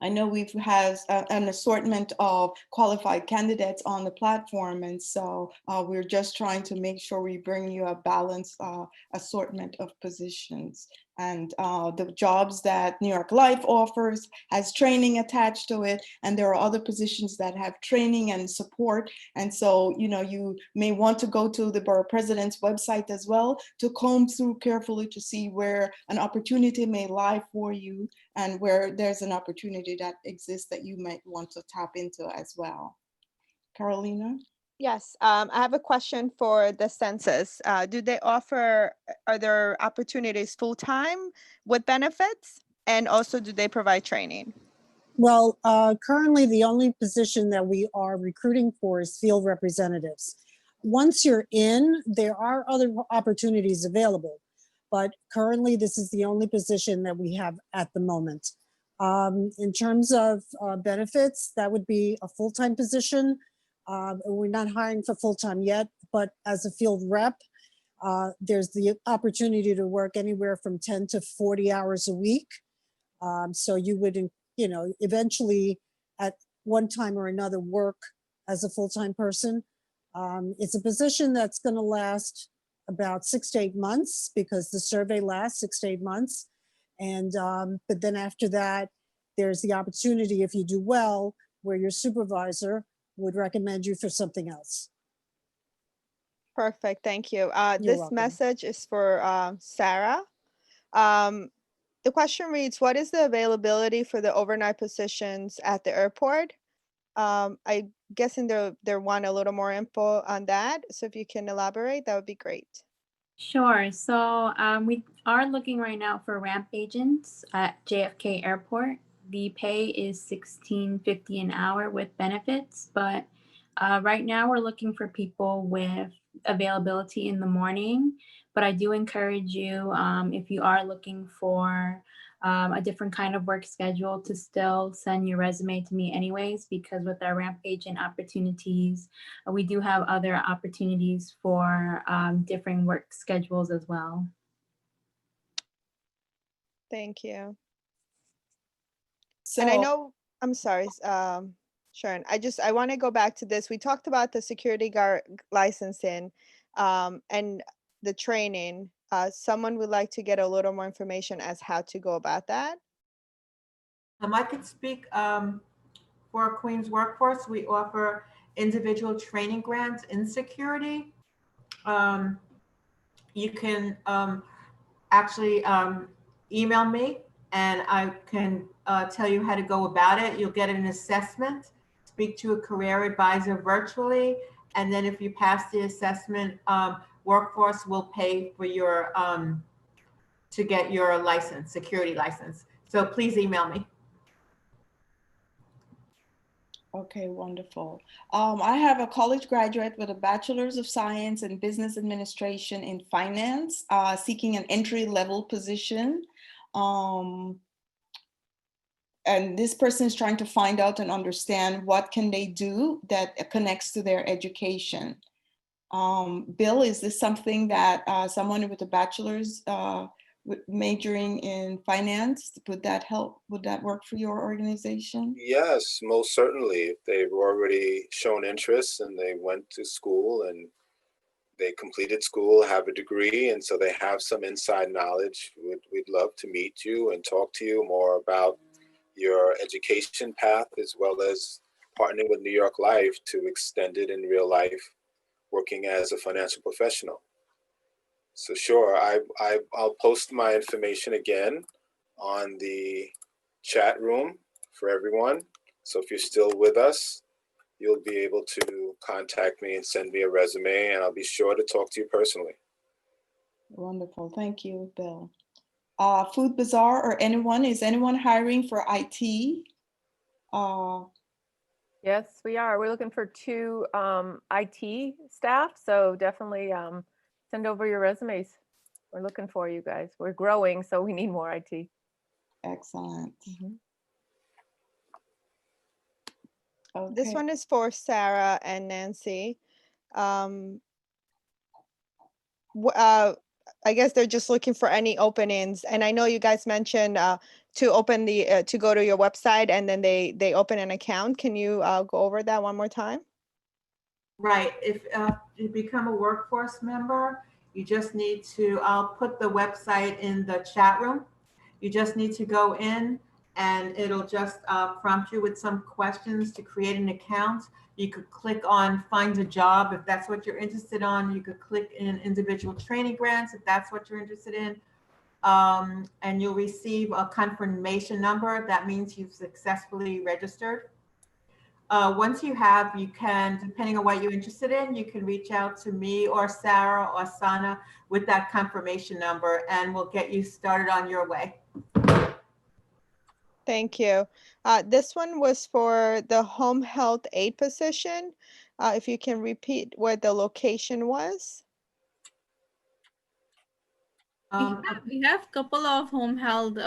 I know we've had an assortment of qualified candidates on the platform, and so we're just trying to make sure we bring you a balanced assortment of positions. And the jobs that New York Life offers has training attached to it, and there are other positions that have training and support. And so, you know, you may want to go to the Borough President's website as well to comb through carefully to see where an opportunity may lie for you and where there's an opportunity that exists that you might want to tap into as well. Carolina? Yes, I have a question for the census. Do they offer, are there opportunities full-time with benefits? And also, do they provide training? Well, currently the only position that we are recruiting for is field representatives. Once you're in, there are other opportunities available, but currently this is the only position that we have at the moment. In terms of benefits, that would be a full-time position. We're not hiring for full-time yet, but as a field rep, there's the opportunity to work anywhere from 10 to 40 hours a week. So you would, you know, eventually at one time or another work as a full-time person. It's a position that's going to last about 6 to 8 months, because the survey lasts 6 to 8 months. And but then after that, there's the opportunity, if you do well, where your supervisor would recommend you for something else. Perfect, thank you. You're This welcome. message is for Sarah. The question reads, what is the availability for the overnight positions at the airport? I'm guessing they want a little more info on that. So if you can elaborate, that would be great. Sure. So we are looking right now for ramp agents at JFK Airport. The pay is $16.50 an hour with benefits, but right now we're looking for people with availability in the morning. But I do encourage you, if you are looking for a different kind of work schedule to still send your resume to me anyways, because with our ramp agent opportunities, we do have other opportunities for different work schedules as well. Thank you. So And I know, I'm sorry, Sharon, I want to go back to this. We talked about the security guard licensing and the training. Someone would like to get a little more information as how to go about that. I could speak for Queens Workforce. We offer individual training grants in security. You can actually email me and I can tell you how to go about it. You'll get an assessment, speak to a career advisor virtually, and then if you pass the assessment, Workforce will pay for your to get your license, security license. So please email me. okay, wonderful. I have a college graduate with a Bachelor's of Science in Business Administration in Finance, seeking an entry-level position. And this person is trying to find out and understand what can they do that connects to their education. Bill, is this something that someone with a bachelor's majoring in finance, would that help? Would that work for your organization? Yes, most certainly. If they've already shown interest and they went to school and they completed school, have a degree, and so they have some inside knowledge, we'd love to meet you and talk to you more about your education path, as well as partnering with New York Life to extend it in real life, working as a financial professional. So sure, I'll post my information again on the chat room for everyone. So if you're still with us, you'll be able to contact me and send me a resume, and I'll be sure to talk to you personally. Wonderful, thank you, Bill. Food Bazaar or anyone, is anyone hiring for IT? Yes, we are. We're looking for 2 IT staff, so definitely send over your resumes. We're looking for you guys. We're growing, so we need more IT. Excellent. This one is for Sarah and Nancy. I guess they're just looking for any openings. And I know you guys mentioned to open the, to go to your website and then they open an account. Can you go over that one more time? Right. If you become a Workforce member, you just need to, I'll put the website in the chat room. You just need to go in and it'll just prompt you with some questions to create an account. You could click on find a job if that's what you're interested in. You could click in individual training grants if that's what you're interested in. And you'll receive a confirmation number. That means you've successfully registered. Once you have, you can, depending on what you're interested in, you can reach out to me or Sarah or Sana with that confirmation number and we'll get you started on your way. Thank you. This one was for the home health aide position. If you can repeat where the location was. We have a couple of home health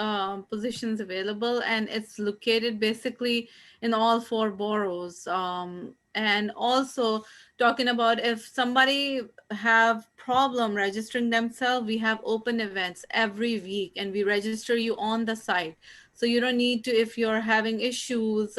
positions available, and it's located basically in all 4 boroughs. And also talking about if somebody have problem registering themselves, we have open events every week and we register you on the site. So you don't need to, if you're having issues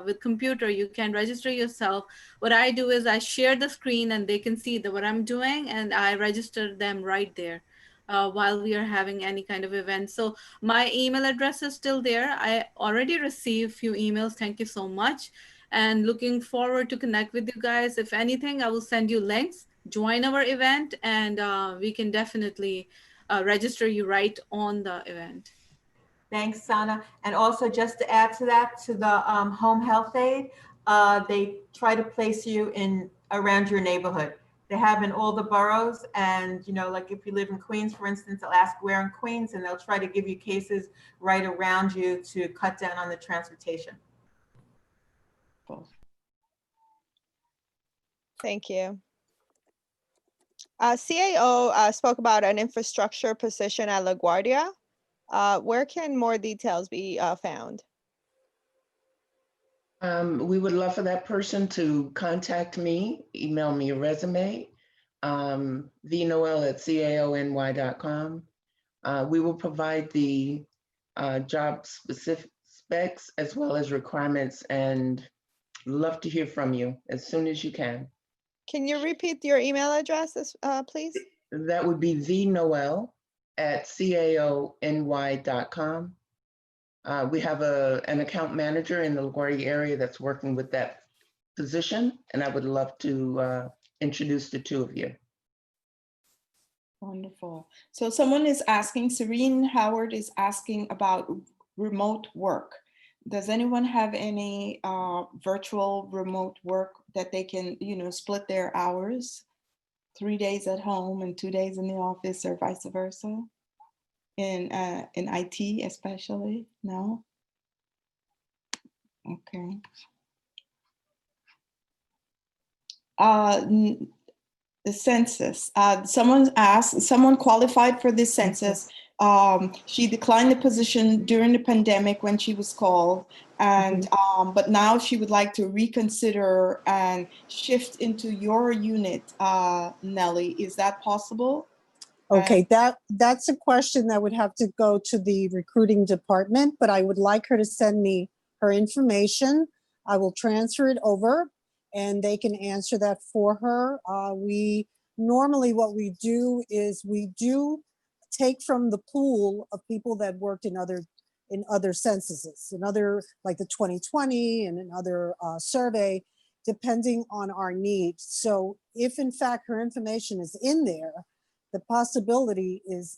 with computer, you can register yourself. What I do is I share the screen and they can see what I'm doing and I register them right there. While we are having any kind of event. So my email address is still there. I already received a few emails. Thank you so much. And looking forward to connect with you guys. If anything, I will send you links, join our event, and we can definitely register you right on the event. Thanks, Sana. And also just to add to that, to the home health aide, they try to place you in around your neighborhood. They have in all the boroughs, and like if you live in Queens, for instance, they'll ask where in Queens, and they'll try to give you cases right around you to cut down on the transportation. Thank you. CAO spoke about an infrastructure position at LaGuardia. Where can more details be found? We would love for that person to contact me, email me a resume, vnoel@caony.com. We will provide the job specific specs as well as requirements, and love to hear from you as soon as you can. Can you repeat your email address, please? That would be vnoel@caony.com. We have an account manager in the LaGuardia area that's working with that position, and I would love to introduce the two of you. Wonderful. So someone is asking, Serene Howard is asking about remote work. Does anyone have any virtual remote work that they can, split their hours, 3 days at home and 2 days in the office, or vice versa? In IT especially? No? Okay. The census. Someone qualified for this census. She declined the position during the pandemic when she was called, and but now she would like to reconsider and shift into your unit, Nellie. Is that possible? Okay, that's a question that would have to go to the recruiting department, but I would like her to send me her information. I will transfer it over and they can answer that for her. We normally, what we do is we do take from the pool of people that worked in other censuses, in other, like the 2020 and another survey, depending on our needs. So if in fact her information is in there, the possibility is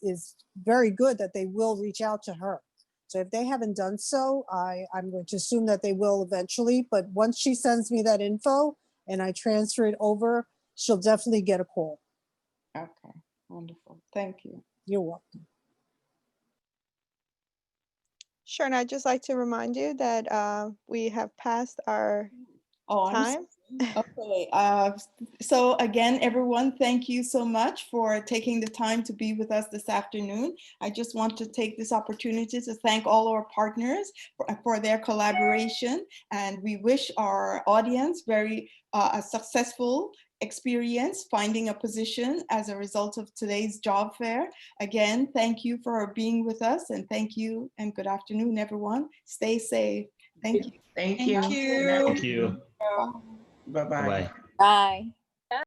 very good that they will reach out to her. So if they haven't done so, I'm going to assume that they will eventually, but once she sends me that info and I transfer it over, she'll definitely get a call. Okay, wonderful. Thank you. You're welcome. Sure, and I'd just like to remind you that we have passed our time. Okay, so again, everyone, thank you so much for taking the time to be with us this afternoon. I just want to take this opportunity to thank all our partners for their collaboration, and we wish our audience a successful experience finding a position as a result of today's job fair. Again, thank you for being with us, and thank you and good afternoon, everyone. Stay safe. Thank you. Thank you. Thank you. Bye. Bye-bye. Bye. Bye.